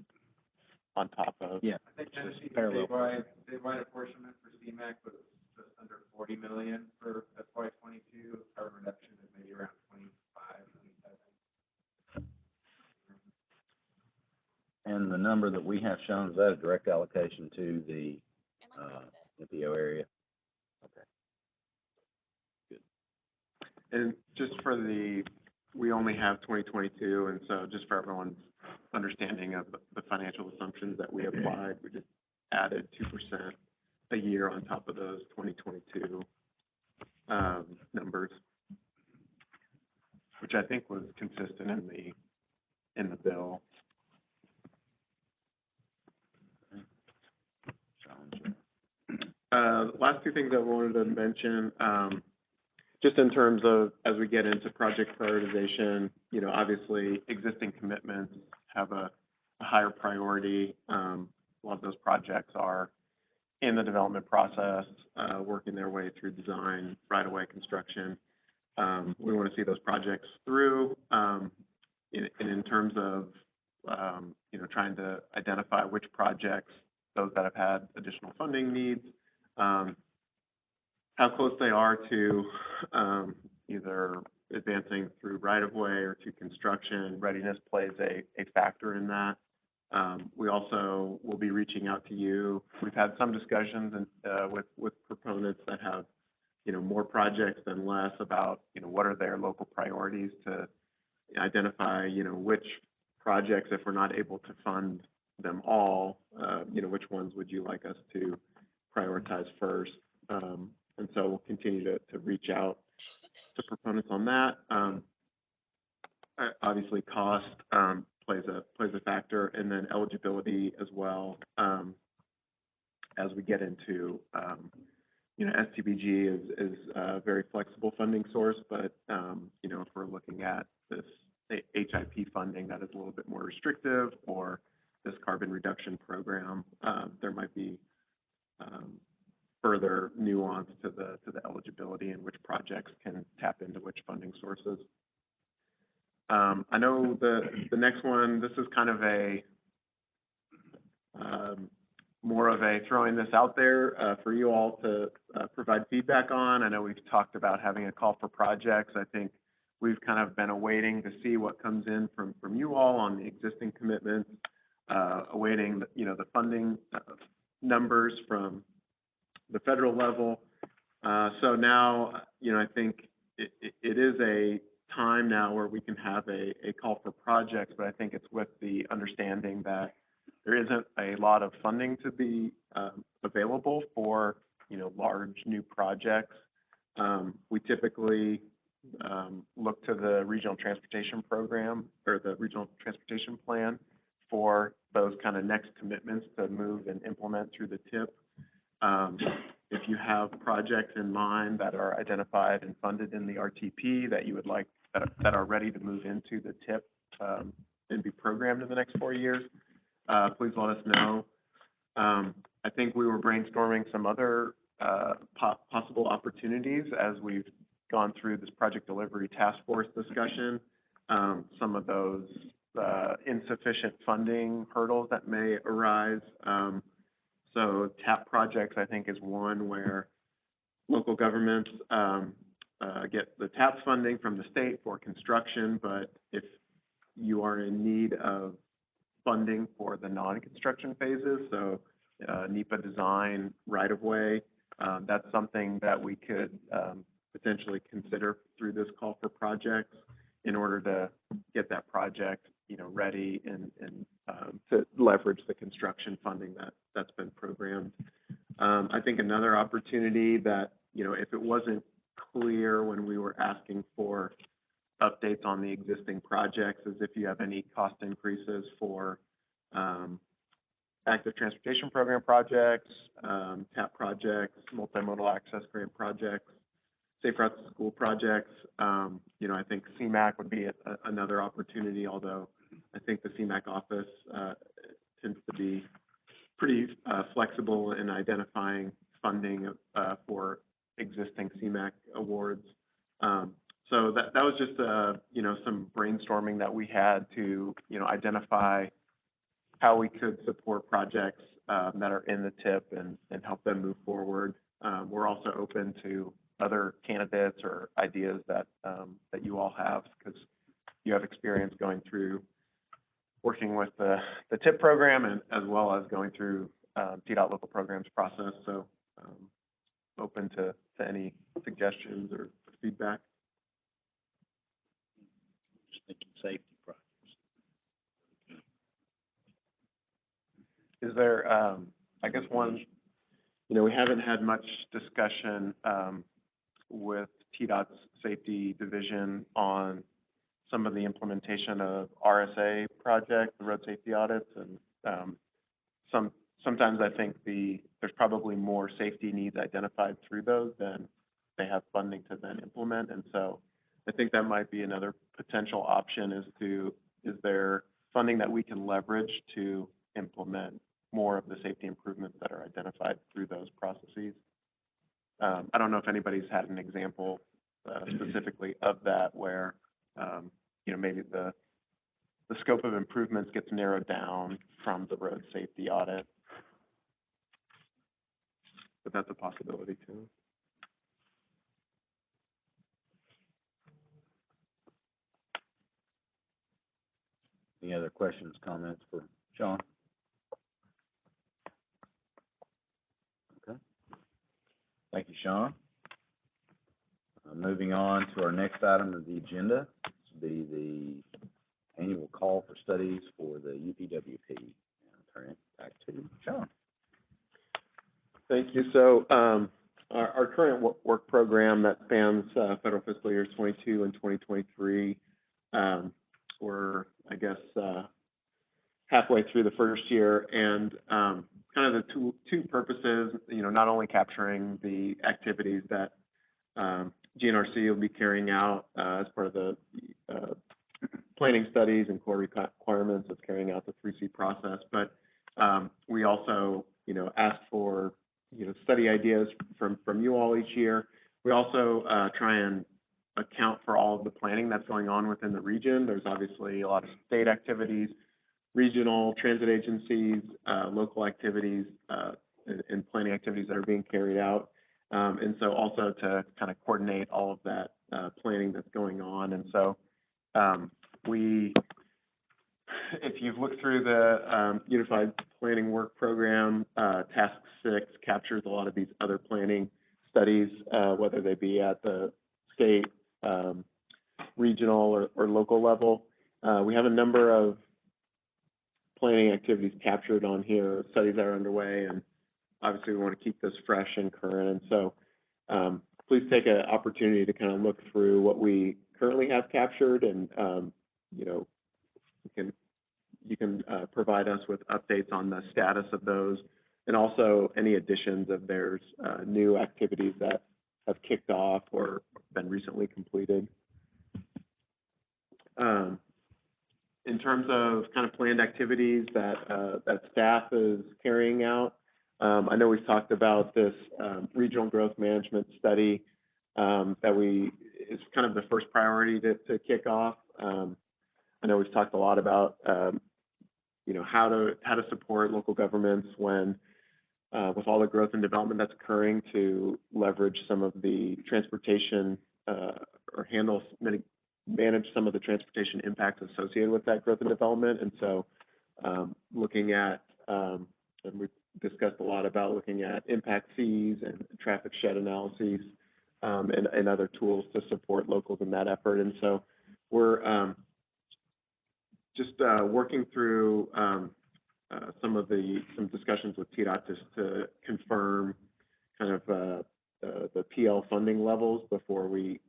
top of. Yeah. I think Just Tennessee parallel. statewide apportionment for CMAC was just under 40 million for FY '22. Carbon reduction is maybe around 25, 27. And the number that we have shown, is that a direct allocation to the, MPO area? Okay. And just for we only have 2022, and so just for everyone's understanding of the financial assumptions that we applied, we just added 2% a year on top of those 2022 numbers, which I think was consistent in the bill. Sounds Last two things I wanted to mention, just in terms of, as we get into project prioritization, you know, obviously, existing commitments have a higher priority. A lot of those projects are in the development process, working their way through design, right-of-way construction. We want to see those projects through, in terms of, you know, trying to identify which projects, those that have had additional funding needs, how close they are to either advancing through right-of-way or to construction. Readiness plays a factor in that. We also will be reaching out to you. We've had some discussions with proponents that have, you know, more projects than less about, you know, what are their local priorities to identify, you know, which projects, if we're not able to fund them all, you know, which ones would you like us to prioritize first? And so we'll continue to reach out to proponents on that. Obviously, cost plays a factor, and then eligibility as well. As we get into, you know, STBG is a very flexible funding source, but you know, if we're looking at this HIP funding that is a little bit more restrictive, or this carbon reduction program, there might be further nuance to the eligibility and which projects can tap into which funding sources. I know the next one, this is kind of a more of a throwing this out there for you all to provide feedback on. I know we've talked about having a call for projects. I think we've kind of been awaiting to see what comes in from you all on the existing commitments, awaiting, you know, the funding numbers from the federal level. So now, you know, I think it is a time now where we can have a call for projects, but I think it's with the understanding that there isn't a lot of funding to be available for, you know, large new projects. We typically look to the regional transportation program or the regional transportation plan for those kind of next commitments to move and implement through the TIP. If you have projects in mind that are identified and funded in the RTP that you would like, that are ready to move into the TIP and be programmed in the next 4 years, please let us know. I think we were brainstorming some other possible opportunities as we've gone through this project delivery task force discussion. Some of those insufficient funding hurdles that may arise. So TAP projects, I think, is one where local governments get the TAP funding from the state for construction, but if you are in need of funding for the non-construction phases, so NEPA design, right-of-way, that's something that we could potentially consider through this call for projects in order to get that project, you know, ready and to leverage the construction funding that's been programmed. I think another opportunity that, you know, if it wasn't clear when we were asking for updates on the existing projects, is if you have any cost increases for active transportation program projects, TAP projects, multimodal access grant projects, safe routes to school projects. You know, I think CMAQ would be another opportunity, although I think the CMAQ office tends to be pretty flexible in identifying funding for existing CMAQ awards. So that was just, you know, some brainstorming that we had to, you know, identify how we could support projects that are in the TIP and help them move forward. We're also open to other candidates or ideas that you all have, because you have experience going through working with the TIP program and as well as going through TDOT local programs process. So open to any suggestions or feedback. Just thinking safety projects. Is there, I guess one, you know, we haven't had much discussion with TDOT's safety division on some of the implementation of RSA projects, the road safety audits, and sometimes I think there's probably more safety needs identified through those than they have funding to then implement. And so I think that might be another potential option is there funding that we can leverage to implement more of the safety improvements that are identified through those processes. I don't know if anybody's had an example specifically of that where, maybe the scope of improvements gets narrowed down from the road safety audit. But that's a possibility too. Any other questions, comments for Sean? Okay. Thank you, Sean. Moving on to our next item of the agenda, this will be the annual call for studies for the UPWP. I'll turn it back to Sean. Thank you. So our current work program that spans federal fiscal years 22 and 2023, we're, I guess, halfway through the first year, and kind of the two purposes, not only capturing the activities that GNRC will be carrying out as part of the planning studies and core requirements of carrying out the 3C process, but we also, ask for, study ideas from you all each year. We also try and account for all of the planning that's going on within the region. There's obviously a lot of state activities, regional transit agencies, local activities, and planning activities that are being carried out. And so also to kind of coordinate all of that planning that's going on. And so if you've looked through the Unified Planning Work Program, Task 6 captures a lot of these other planning studies, whether they be at the state, regional, or local level. We have a number of planning activities captured on here, studies that are underway, and obviously we want to keep this fresh and current. And so please take an opportunity to kind of look through what we currently have captured, and you can provide us with updates on the status of those, and also any additions if there's new activities that have kicked off or been recently completed. In terms of kind of planned activities that staff is carrying out, I know we've talked about this regional growth management study that is kind of the first priority to kick off. I know we've talked a lot about how to support local governments when with all the growth and development that's occurring, to leverage some of the transportation or manage some of the transportation impacts associated with that growth and development. And so looking at, and we've discussed a lot about looking at impact fees and traffic shed analyses and other tools to support locals in that effort. And so we're just working through some discussions with TDOT just to confirm kind of the PL funding levels before we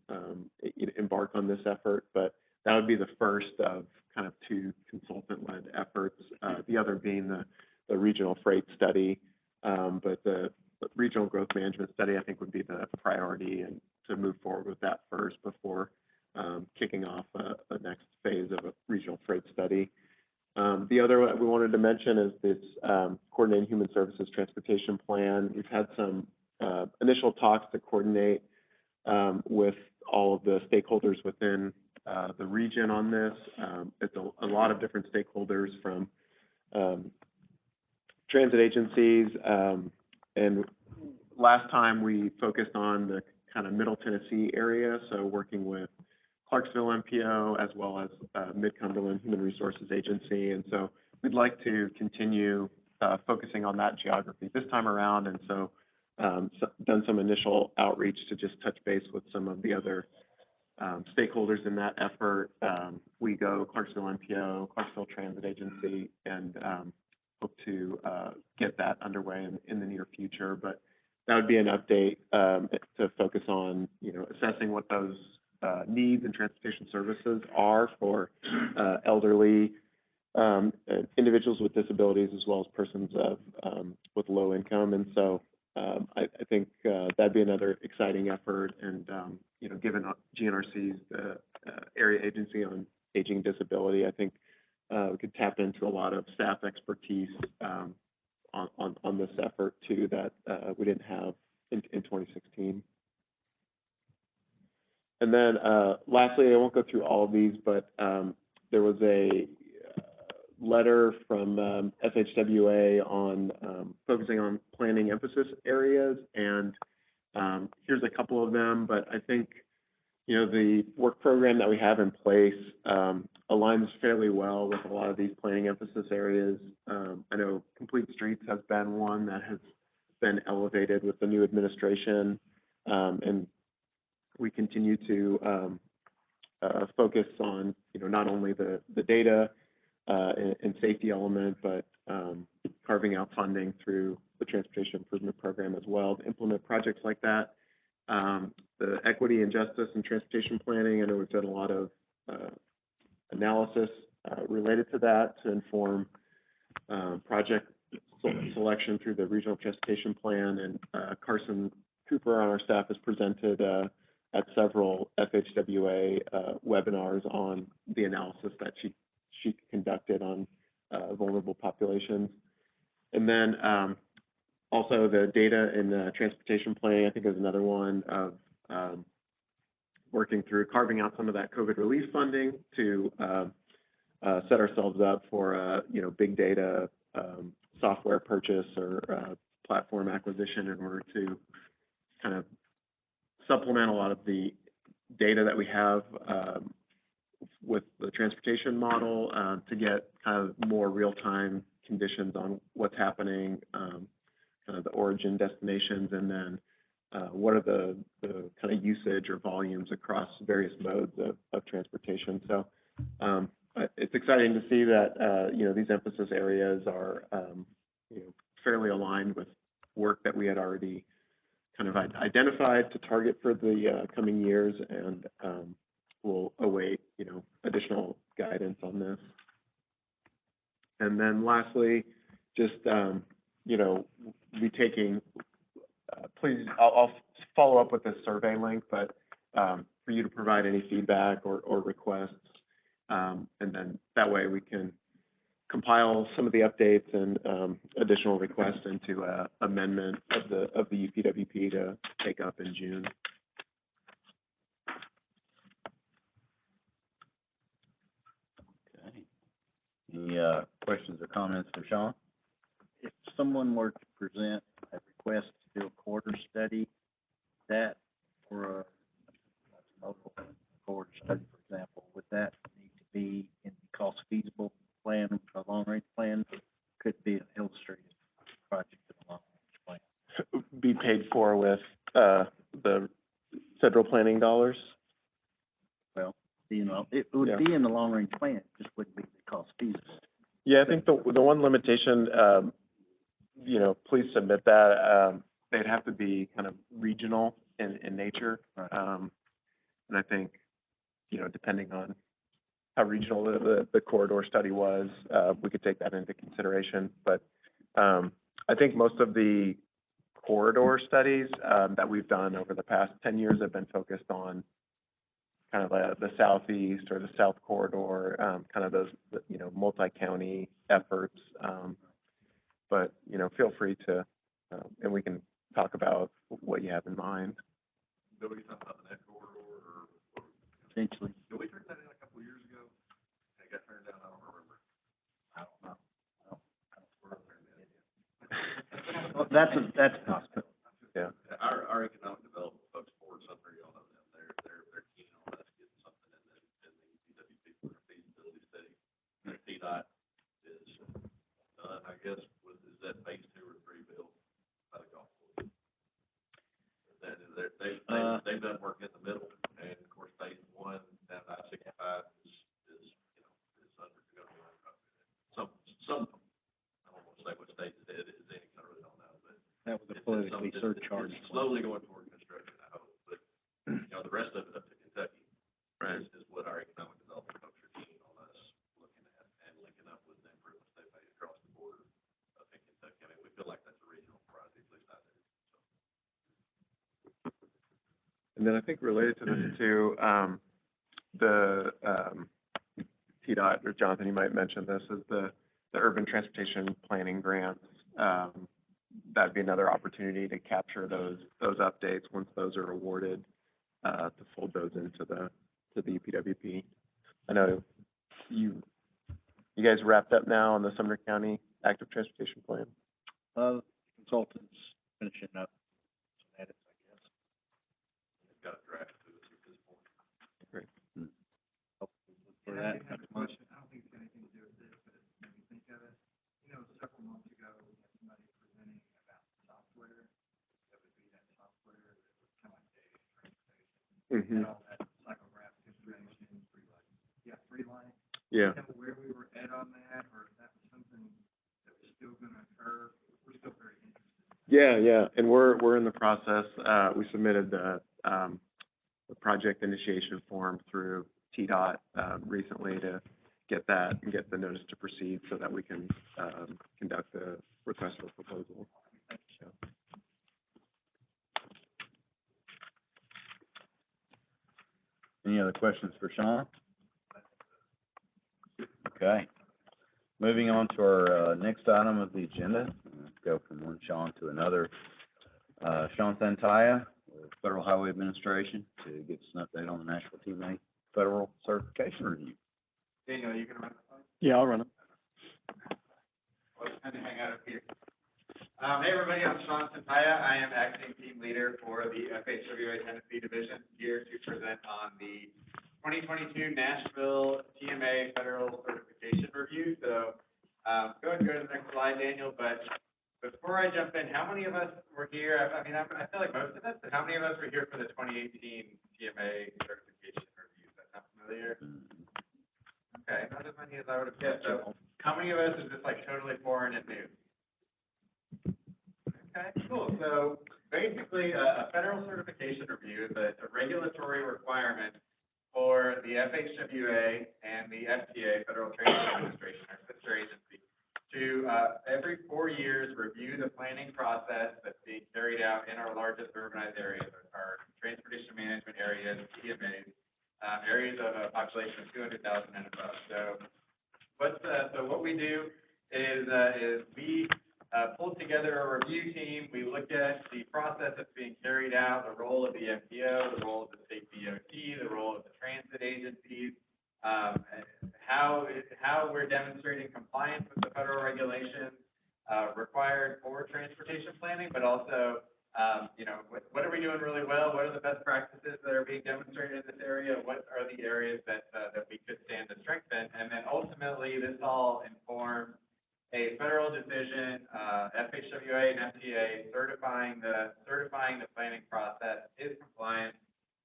embark on this effort. But that would be the first of kind of two consultant-led efforts, the other being the regional freight study. But the regional growth management study, I think, would be the priority, and to move forward with that first before kicking off the next phase of a regional freight study. The other one we wanted to mention is this Coordinating Human Services Transportation Plan. We've had some initial talks to coordinate with all of the stakeholders within the region on this. It's a lot of different stakeholders from transit agencies, and last time we focused on the kind of Middle Tennessee area, so working with Clarksville MPO as well as Mid-Cumberland Human Resources Agency. And so we'd like to continue focusing on that geography this time around. And so done some initial outreach to just touch base with some of the other stakeholders in that effort. WeGo, Clarksville MPO, Clarksville Transit Agency, and hope to get that underway in the near future. But that would be an update to focus on, assessing what those needs and transportation services are for elderly individuals with disabilities as well as persons of, with low income. And so, I think, that'd be another exciting effort. And, given GNRC's, area agency on aging disability, I think, we could tap into a lot of staff expertise, on this effort too, that, we didn't have in 2016. And then, lastly, I won't go through all of these, but, there was a letter from FHWA on focusing on planning emphasis areas, and here's a couple of them. But I think the work program that we have in place aligns fairly well with a lot of these planning emphasis areas. I know Complete Streets has been one that has been elevated with the new administration, and we continue to focus on not only the data and safety element, but carving out funding through the Transportation Improvement Program as well to implement projects like that. The equity and justice and transportation planning, I know we've done a lot of analysis related to that to inform project selection through the Regional Transportation Plan. And Carson Cooper on our staff has presented at several FHWA webinars on the analysis that she conducted on vulnerable populations. And then also the data in the transportation planning, I think, is another one of working through carving out some of that COVID relief funding to set ourselves up for big data software purchase or platform acquisition in order to kind of supplement a lot of the data that we have with the transportation model to get kind of more real-time conditions on what's happening, kind of the origin destinations, and then what are the kind of usage or volumes across various modes of transportation. So it's exciting to see that these emphasis areas are fairly aligned with work that we had already kind of identified to target for the coming years, and we'll await additional guidance on this. And then lastly, just be taking, please, I'll follow up with this survey link, but for you to provide any feedback or requests, and then that way we can compile some of the updates and additional requests into amendment of the UPWP to take up in June. Okay. Any questions or comments for Sean? If someone were to present a request to do a corridor study, that for a local corridor study, for example, would that need to be in the cost feasible plan, a long range plan? Could be an illustrated project in a long range plan. Be paid for with the federal planning dollars? Well, it would be in the long range plan, it just wouldn't be the cost feasible. Yeah, I think the one limitation, please submit that. They'd have to be kind of regional in nature. Right. And I think, depending on how regional the corridor study was, we could take that into consideration. But I think most of the corridor studies that we've done over the past 10 years have been focused on kind of the southeast or the south corridor, kind of those, multi-county efforts. But, feel free to, and we can talk about what you have in mind. Bill, you talking about the net corridor or? Essentially. Did we turn that in a couple of years ago? It got turned down, I don't remember. I don't know. Well, that's a possibility. Yeah. Our economic development folks, Ford, Sumner, y'all know them, they're keen on us getting something in the UPWP for a feasibility study. And TDOT is done, I guess, is that phase 2 or 3 built by the golf course? They've done work in the middle, and of course, phase 1 down I-65 is under some, I don't want to say what stage it is any, I really don't know, but That was a politically surcharged. it's slowly going toward construction, I hope, but, the rest of it up to Kentucky is what our economic development folks are keen on us looking at and linking up And then I think related to this too, the, TDOT, or Jonathan, you might mention this, is the urban transportation planning grants. That'd be another opportunity to capture those updates once those are awarded, to fold those into the UPWP. I know you guys wrapped up now on the Sumner County Active Transportation Plan. Consultants finishing up some edits, I guess. It's got a draft to it at this point. Great. Hopefully look for that next month. I don't think it's got anything to do with this, but it made me think of it. You know, several months ago, we had somebody presenting about software, that would be that software that was kind of like data transportation. And all that psychographic information, three line. Yeah. Know where we were at on that, or if that was something that was still gonna occur. We're still very interested. Yeah, and we're in the process. We submitted the project initiation form through TDOT recently to get that and get the notice to proceed so that we can conduct the request for proposal. So. Any other questions for Sean? Okay. Moving on to our next item of the agenda. Let's go from one Sean to another. Sean Santaya, with Federal Highway Administration, to give us an update on the Nashville TMA Federal Certification Review. Daniel, you gonna run the phone? Yeah, I'll run it. Well, it's time to hang out up here. Hey, everybody, I'm Sean Santaya. I am acting team leader for the FHWA Tennessee Division, here to present on the 2022 Nashville TMA Federal Certification Review. So, go ahead and go to the next slide, Daniel. But before I jump in, how many of us were here? I feel like most of us, but how many of us were here for the 2018 TMA Certification Review? Is that sound familiar? Okay, not as many as I would have guessed. So, how many of us is just like totally foreign and new? Okay, cool. So basically, a federal certification review is a regulatory requirement for the FHWA and the FTA, Federal Transit Administration, our sister agency, to every 4 years review the planning process that's being carried out in our largest urbanized areas, our transportation management areas, TMAs, areas of a population of 200,000 and above. So what we do is we pull together a review team. We look at the process that's being carried out, the role of the MPO, the role of the state DOT, the role of the transit agencies, how we're demonstrating compliance with the federal regulations required for transportation planning, but also, what are we doing really well? What are the best practices that are being demonstrated in this area? What are the areas that we could stand to strengthen? And then ultimately, this all informs a federal decision, FHWA and FTA certifying the planning process is compliant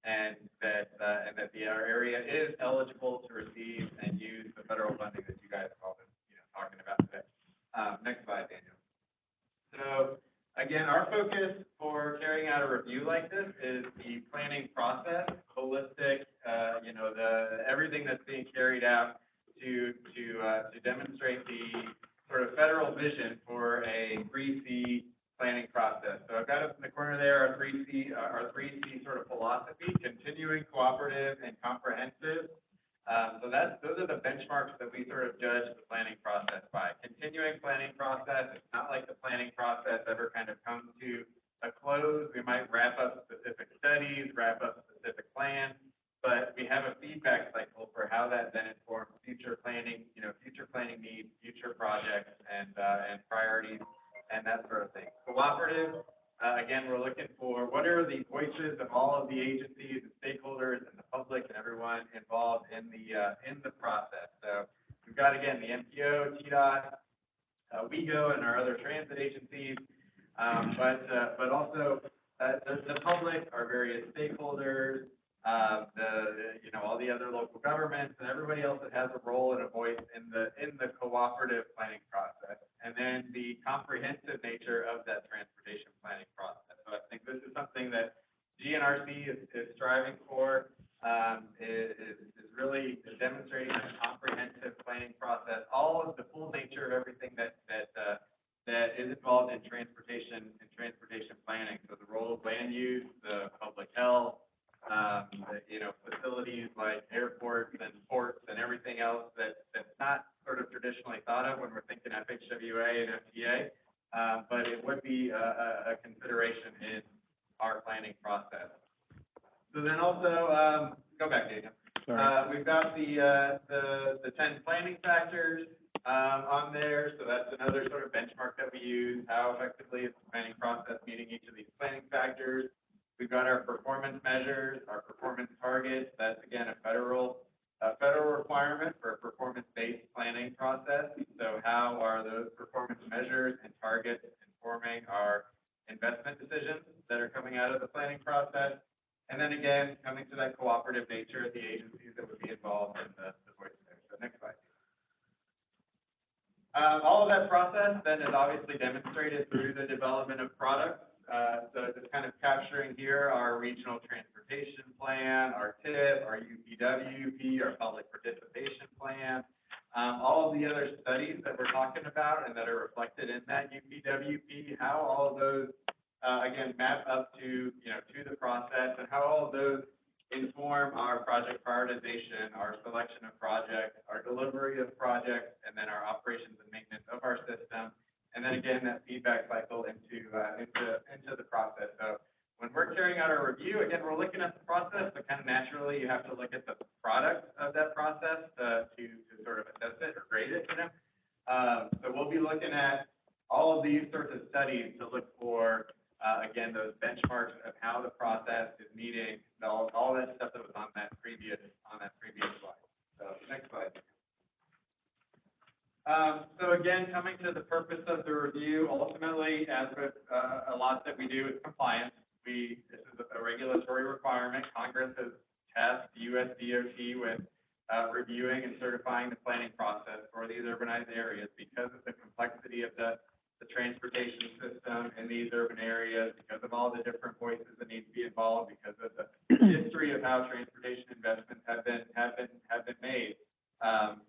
and that our area is eligible to receive and use the federal funding that you guys have all been, talking about today. Next slide, Daniel. So again, our focus for carrying out a review like this is the planning process, holistic, everything that's being carried out to demonstrate the sort of federal vision for a 3C planning process. So I've got up in the corner there our 3C sort of philosophy: continuing, cooperative, and comprehensive. So those are the benchmarks that we sort of judge the planning process by. Continuing planning process, it's not like the planning process ever kind of comes to a close. We might wrap up specific studies, wrap up specific plans, but we have a feedback cycle for how that then informs future planning needs, future projects, and priorities, and that sort of thing. Cooperative, again, we're looking for what are the voices of all of the agencies and stakeholders and the public and everyone involved in the process. So we've got, again, the MPO, TDOT, WEGO, and our other transit agencies, but also the public, our various stakeholders, all the other local governments, and everybody else that has a role and a voice in the cooperative planning process, and then the comprehensive nature of that transportation planning process. So I think this is something that GNRC is striving for, is really demonstrating a comprehensive planning process, all of the full nature of everything that is involved in transportation planning. So the role of land use, the public health, facilities like airports and ports and everything else that's not sort of traditionally thought of when we're thinking FHWA and FTA. But it would be a consideration in our planning process. So then also, go back, Daniel. We've got the 10 planning factors on there, so that's another sort of benchmark that we use. How effectively is the planning process meeting each of these planning factors? We've got our performance measures, our performance targets. That's again a federal requirement for a performance-based planning process. So how are those performance measures and targets informing our investment decisions that are coming out of the planning process? And then again, coming to that cooperative nature of the agencies that would be involved in the voice there. So next slide. All of that process then is obviously demonstrated through the development of products. So just kind of capturing here our regional transportation plan, our TIP, our UPWP, our public participation plan, all of the other studies that we're talking about and that are reflected in that UPWP, how all of those again, map up to the process and how all of those inform our project prioritization, our selection of projects, our delivery of projects, and then our operations and maintenance of our system. And then again, that feedback cycle into the process. So when we're carrying out our review, again, we're looking at the process, but kind of naturally you have to look at the product of that process to sort of assess it or grade it, So we'll be looking at all of these sorts of studies to look for again, those benchmarks of how the process is meeting all that stuff that was on that previous slide. So next slide. So again, coming to the purpose of the review, ultimately, as with a lot that we do is compliance. This is a regulatory requirement. Congress has tasked the U.S. DOT with reviewing and certifying the planning process for these urbanized areas because of the complexity of the transportation system in these urban areas, because of all the different voices that need to be involved, because of the history of how transportation investments have been made.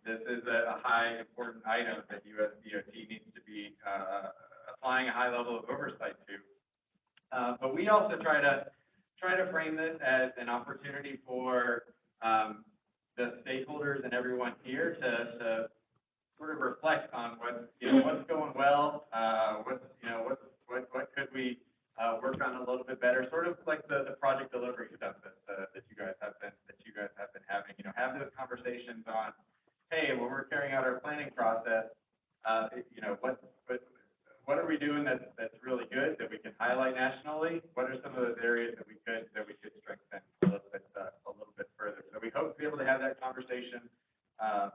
This is a high important item that U.S. DOT needs to be applying a high level of oversight to. But we also try to frame this as an opportunity for the stakeholders and everyone here to sort of reflect on what's going well, what could we work on a little bit better, sort of like the project delivery stuff that you guys have been having. Have those conversations on, hey, when we're carrying out our planning process, what are we doing that's really good that we can highlight nationally? What are some of those areas that we could strengthen a little bit further? So we hope to be able to have that conversation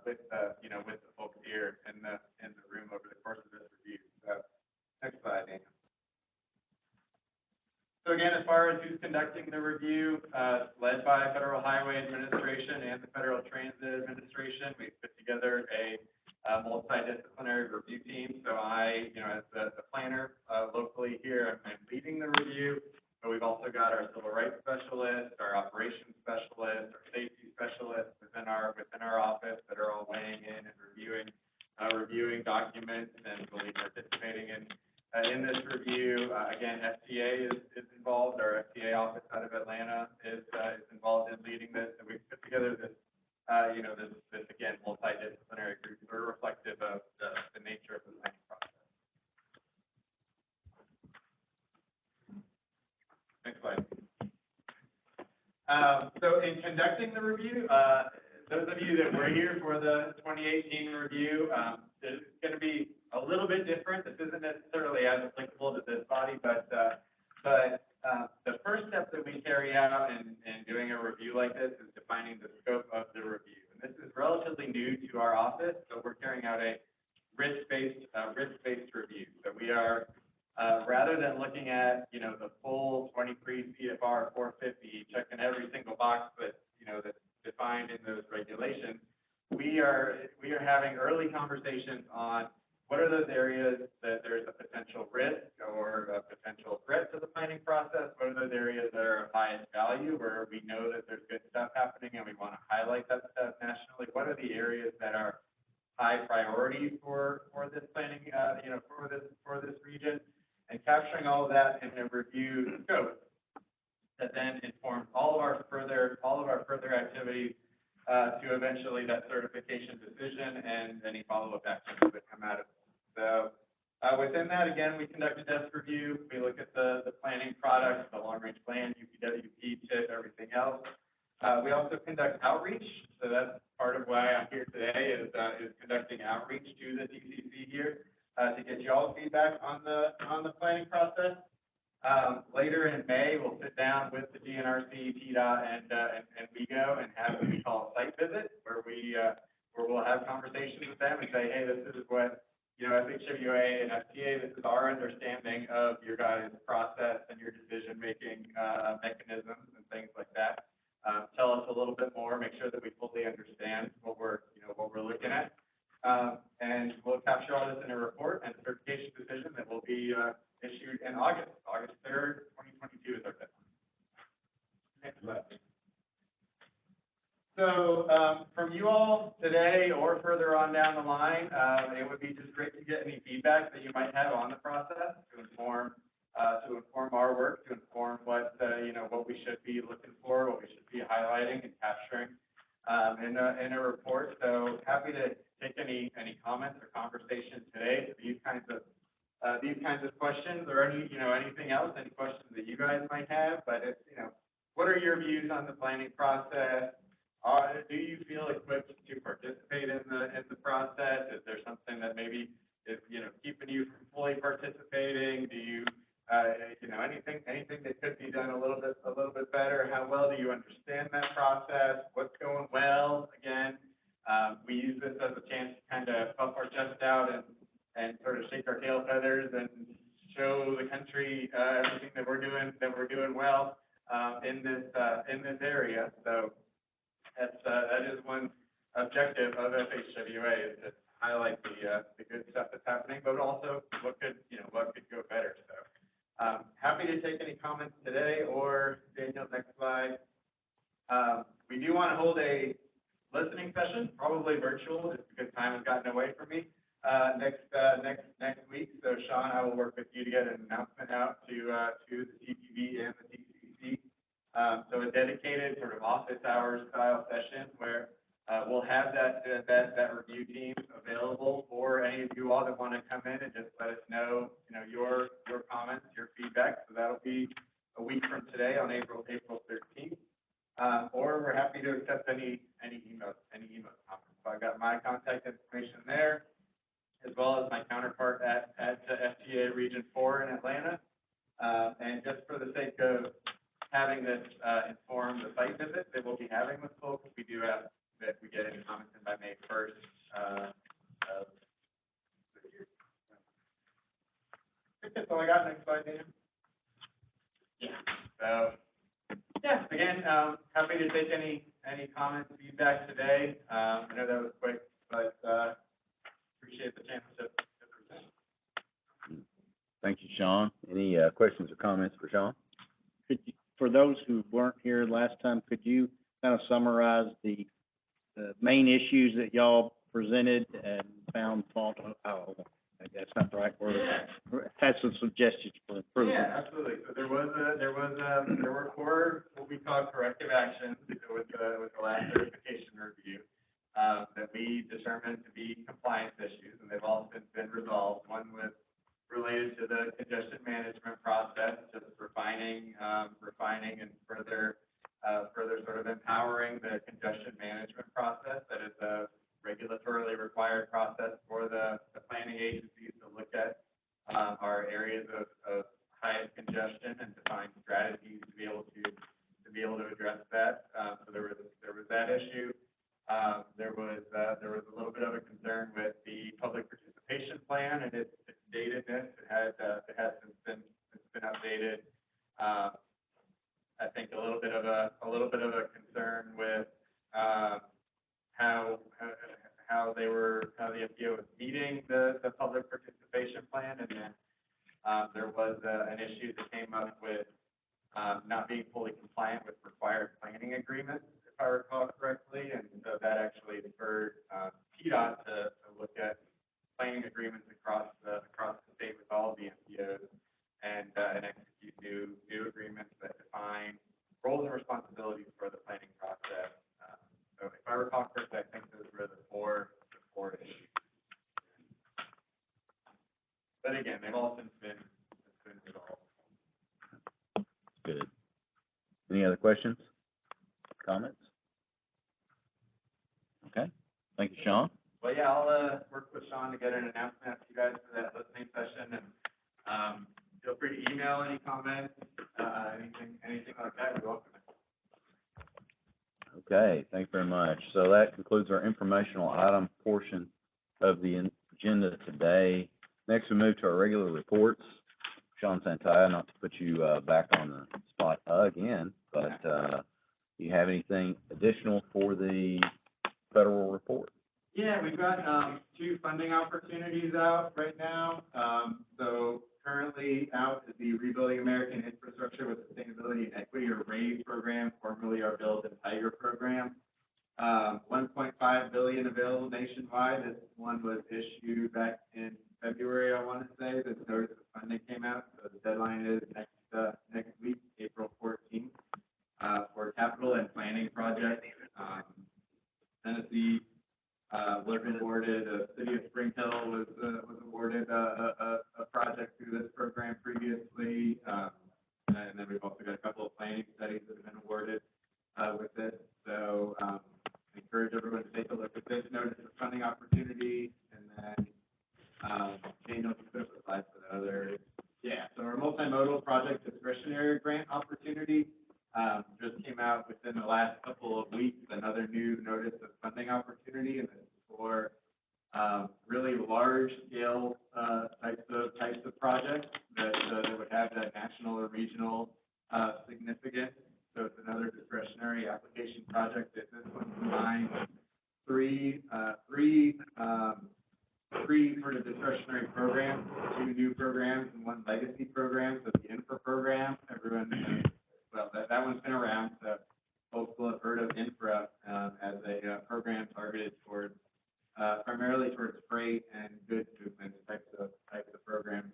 with the folks here in the room over the course of this review. So next slide, Daniel. So again, as far as who's conducting the review, led by Federal Highway Administration and the Federal Transit Administration, we've put together a multidisciplinary review team. So I, as the planner locally here, I'm leading the review. But we've also got our civil rights specialist, our operations specialist, our safety specialist within our office that are all weighing in and reviewing documents and will be participating in this review. Again, FTA is involved. Our FTA office out of Atlanta is involved in leading this. And we've put together this again multidisciplinary group that are reflective of the nature of the planning process. Next slide. So in conducting the review, those of you that were here for the 2018 review, it's going to be a little bit different. This isn't necessarily as applicable to this body, but the first step that we carry out in doing a review like this is defining the scope of the review. And this is relatively new to our office, so we're carrying out a risk-based review. So we are rather than looking at the full 23 CFR 450, checking every single box that's defined in those regulations, we are having early conversations on what are those areas that there's a potential risk or a potential threat to the planning process. What are those areas that are of highest value where we know that there's good stuff happening and we want to highlight that stuff nationally? What are the areas that are high priority for this planning, for this region? And capturing all of that in a review scope that then informs all of our further activities, to eventually that certification decision and any follow-up actions that come out of it. So, within that, again, we conduct a desk review, we look at the planning products, the long-range plan, UPWP, TIP, everything else. We also conduct outreach, so that's part of why I'm here today, is conducting outreach to the TCC here, to get y'all's feedback on the planning process. Later in May, we'll sit down with the GNRC, TDOT, and WEGO and have what we call a site visit, where we'll have conversations with them and say, hey, this is what, FHWA and FTA, this is our understanding of your guys' process and your decision-making, mechanisms and things like that. Tell us a little bit more, make sure that we fully understand what we're looking at. And we'll capture all this in a report and certification decision that will be, issued in August 3rd, 2022 is our deadline. Next slide. So, from you all today or further on down the line, it would be just great to get any feedback that you might have on the process to inform our work, to inform what we should be looking for, what we should be highlighting and capturing, in a report. So happy to take any comments or conversations today to these kinds of questions, or anything else, any questions that you guys might have. But it's, what are your views on the planning process? Do you feel equipped to participate in the process? Is there something that maybe is, keeping you from fully participating? Do you, anything that could be done a little bit better? How well do you understand that process? What's going well? Again, we use this as a chance to kind of puff our chest out and sort of shake our tail feathers and show the country everything that we're doing well in this area. So that is one objective of FHWA, is to highlight the good stuff that's happening, but also what could go better. So happy to take any comments today, or Daniel, next slide. We do want to hold a listening session, probably virtual, just because time has gotten away from me. Next week. So Sean, I will work with you to get an announcement out to the TPV and the TCC. So a dedicated sort of office hours style session where we'll have that review team available for any of you all that want to come in and just let us know, your comments, your feedback. So that'll be a week from today on April 13th. Or we're happy to accept any emails, comments. So I've got my contact information there, as well as my counterpart at FTA Region 4 in Atlanta. And just for the sake of having this inform the site visit that we'll be having with folks, we do ask that we get any comments in by May 1st of the year. I think that's all I got. Next slide, Dan. Yeah. So, yeah, again, happy to take any comments, feedback today. I know that was quick, but appreciate the chance to present. Thank you, Sean. Any questions or comments for Sean? For those who weren't here last time, could you kind of summarize the main issues that y'all presented and found fault? That's not the right word. Had some suggestions for improvement. Yeah, absolutely. So there were 4 what we call corrective actions with the last certification review that we determined to be compliance issues, and they've all since been resolved. One was related to the congestion management process, just refining and further sort of empowering the congestion management process. That is a regulatorily required process for the planning agencies to look at our areas of highest congestion and define strategies to be able to address that. So there was that issue. There was a little bit of a concern with the public participation plan and its datedness. It has since been updated. I think a little bit of a concern with how the FPO was meeting the public participation plan, and then there was an issue that came up with not being fully compliant with required planning agreements, if I recall correctly, and so that actually spurred TDOT to look at planning agreements across the state with all of the FPOs and execute new agreements that define Any other questions, comments? Okay, thank you, Sean. Well, yeah, I'll, work with Sean to get an announcement out to you guys for that listening session, and, feel free to email any comments, anything like that, you're welcome. Okay, thank you very much. So that concludes our informational item portion of the agenda today. Next, we move to our regular reports. Sean Santaya, not to put you, back on the spot again, but, do you have anything additional for the federal report? Yeah, we've got, 2 funding opportunities out right now. So currently out is the Rebuilding American Infrastructure with Sustainability and Equity, or RAISE program, formerly our Build and Tiger program. 1.5 billion available nationwide. This one was issued back in February, I want to say. The notice of funding came out, so the deadline is next week, April 14th, for capital and planning projects. Tennessee was awarded, City of Spring Hill was awarded a project through this program previously. And then we've also got a couple of planning studies that have been awarded with this. So I encourage everyone to take a look at this notice of funding opportunity, and then Daniel, you put up a slide for the other. Yeah, so our multimodal project discretionary grant opportunity just came out within the last couple of weeks, another new notice of funding opportunity, and it's for really large scale types of projects that would have that national or regional significance. So it's another discretionary application project. This one combines three sort of discretionary programs, 2 new programs and 1 legacy program. So the infra program, everyone, well, that one's been around, so folks will have heard of infra as a program targeted towards primarily towards freight and goods movement types of programs.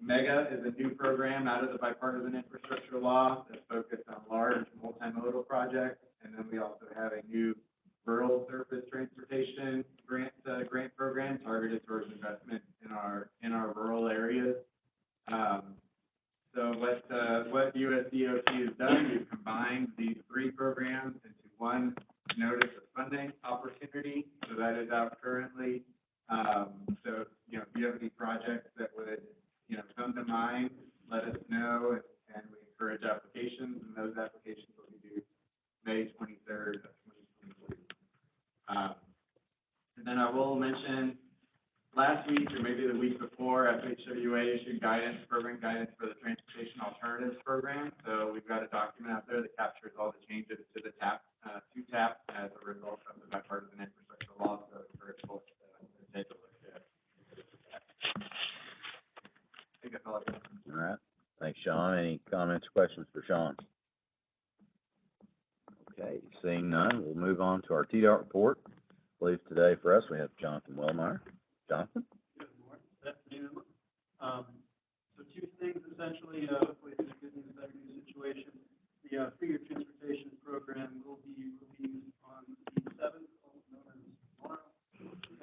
MEGA is a new program out of the bipartisan infrastructure law that's focused on large multimodal projects, and then we also have a new rural surface transportation grant program targeted towards investment in our rural areas. So what USDOT has done, we've combined these 3 programs into 1 notice of funding opportunity. So that is out currently. So, you know, if you have any projects that would, you know, come to mind, let us know, and we encourage applications, and those applications will be due May 23rd of 2023. And then I will mention, last week, or maybe the week before, FHWA issued program guidance for the Transportation Alternatives Program. So we've got a document out there that captures all the changes to the TAP as a result of the bipartisan infrastructure law. So I encourage folks to take a look at it. I think that's all I got. All right, thanks, Sean. Any comments, questions for Sean? Okay, seeing none, we'll move on to our TDOT report. I believe today for us, we have Jonathan Wellmeyer. Jonathan? Good morning, good afternoon. So 2 things essentially, hopefully it's a good news, better news situation. The free transportation program will be released on the 7th, also known as tomorrow.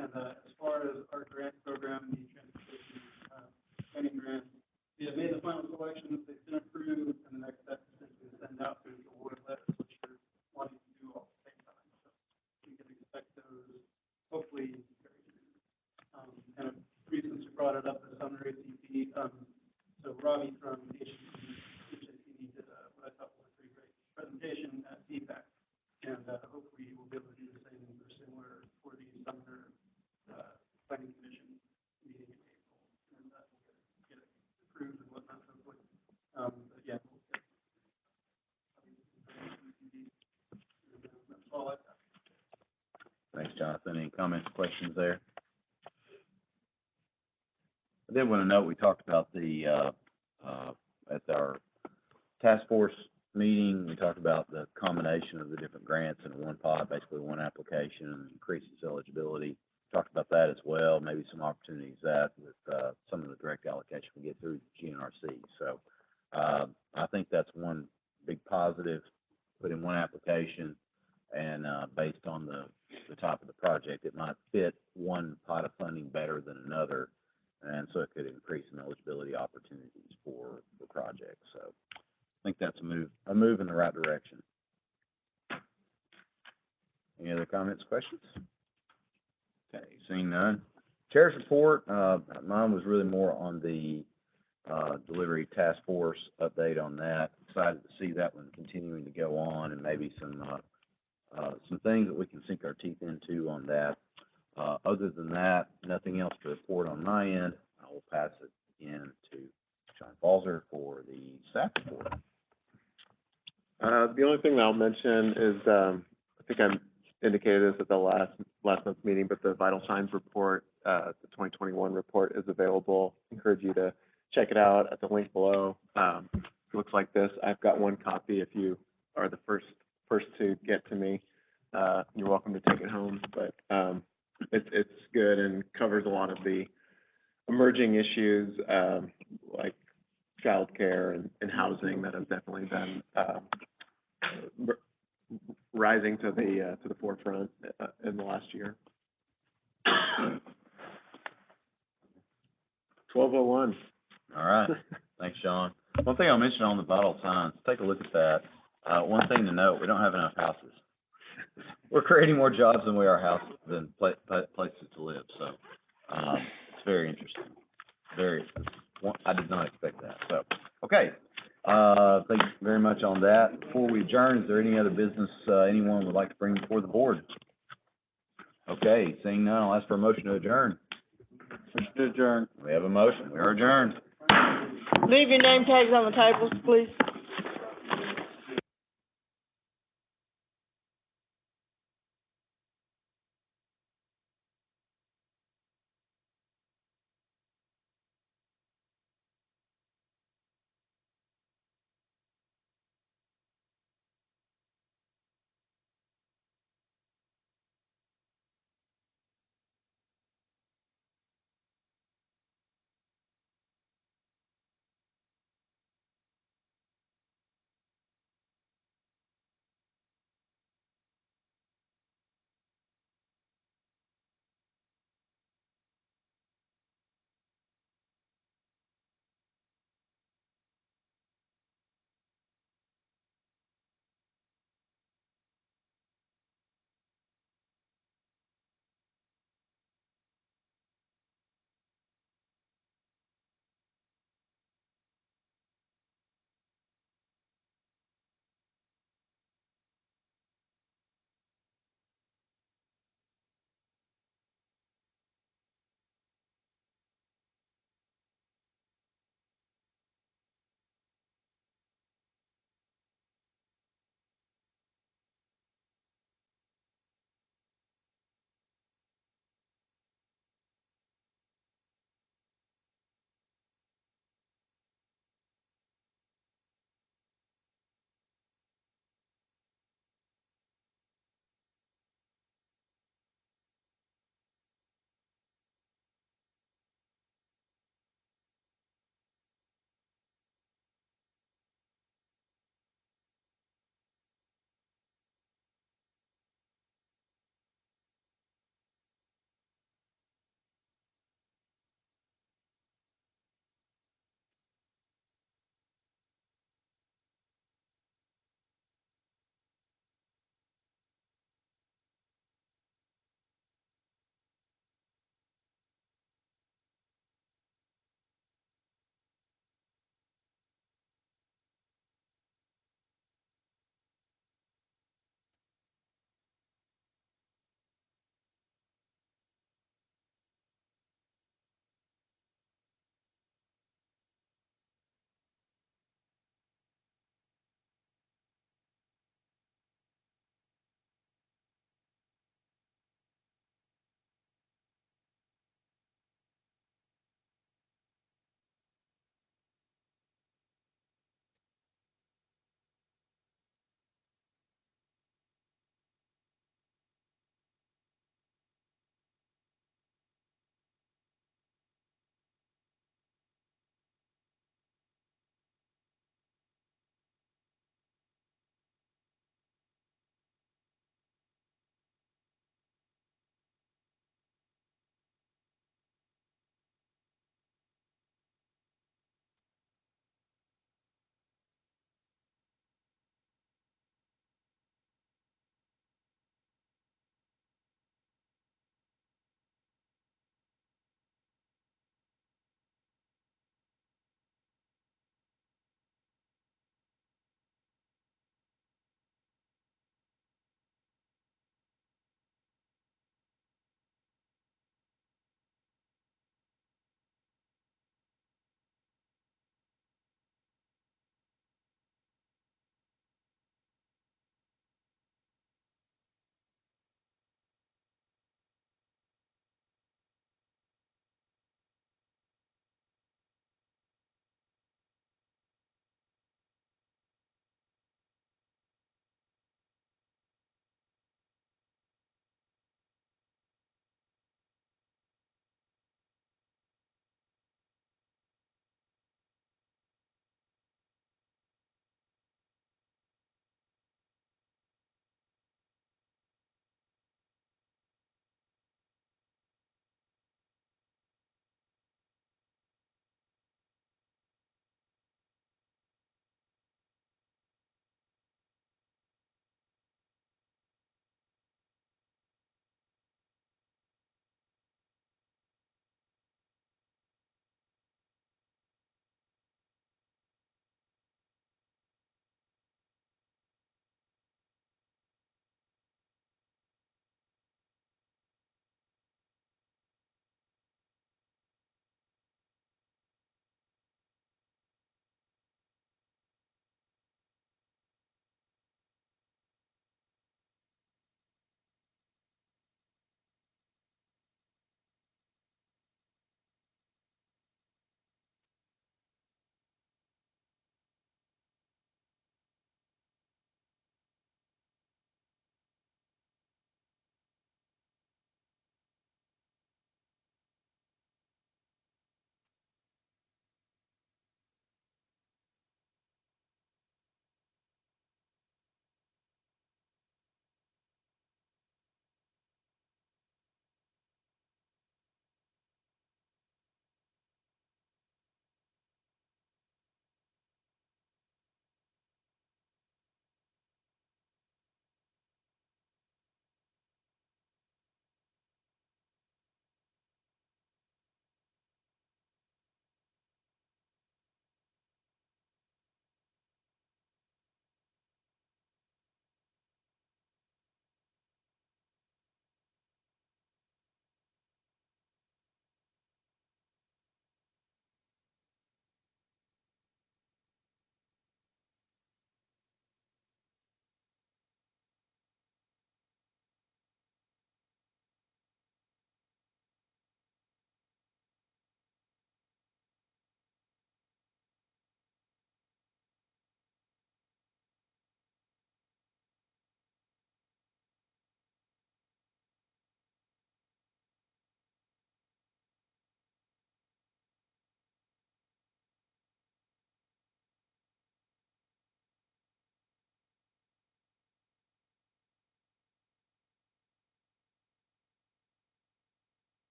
And as far as our grant program, the transportation planning grant, we have made the final selections, they've been approved, and the next step is simply to send out those award letters, which you're wanting to do all at the same time. So you can expect those hopefully very soon. And a reason you brought it up, the summer ACP, so Robbie from HACD did what I thought was a pretty great presentation at feedback, and hopefully we'll be able to do the same or similar for the summer planning commission meeting in April, and we'll get it approved and whatnot, hopefully. But yeah, we'll get that's all I've got. Thanks, Jonathan. Any comments, questions there? I did want to note, we talked about the, at our task force meeting, we talked about the combination of the different grants in one pot, basically 1 application, and increases eligibility. Talked about that as well, maybe some opportunities that with, some of the direct allocation we get through GNRC. So, I think that's one big positive, put in 1 application, and, based on the top of the project, it might fit 1 pot of funding better than another. And so it could increase some eligibility opportunities for the project. So think that's a move in the right direction. Any other comments, questions? Okay, seeing none. Chair's report, mine was really more on the, delivery task force update on that. Excited to see that one continuing to go on, and maybe some things that we can sink our teeth into on that. Other than that, nothing else to report on my end. I will pass it again to John Falzer for the staff report. The only thing that I'll mention is, I think I indicated this at the last month's meeting, but the vital signs report, the 2021 report is available. Encourage you to check it out at the link below. It looks like this. I've got one copy if you are the first to get to me. You're welcome to take it home, but it's good and covers a lot of the emerging issues, like childcare and housing that have definitely been rising to the forefront in the last year. 12:01. All right, thanks, Sean. One thing I'll mention on the vital signs, take a look at that. One thing to note, we don't have enough houses. We're creating more jobs than we are houses, than places to live, so, it's very interesting. I did not expect that, so, okay. Thank you very much on that. Before we adjourn, is there any other business, anyone would like to bring before the board? Okay, seeing none, I'll ask for a motion to adjourn. Motion to adjourn. We have a motion, we are adjourned. Leave your name tags on the tables, please.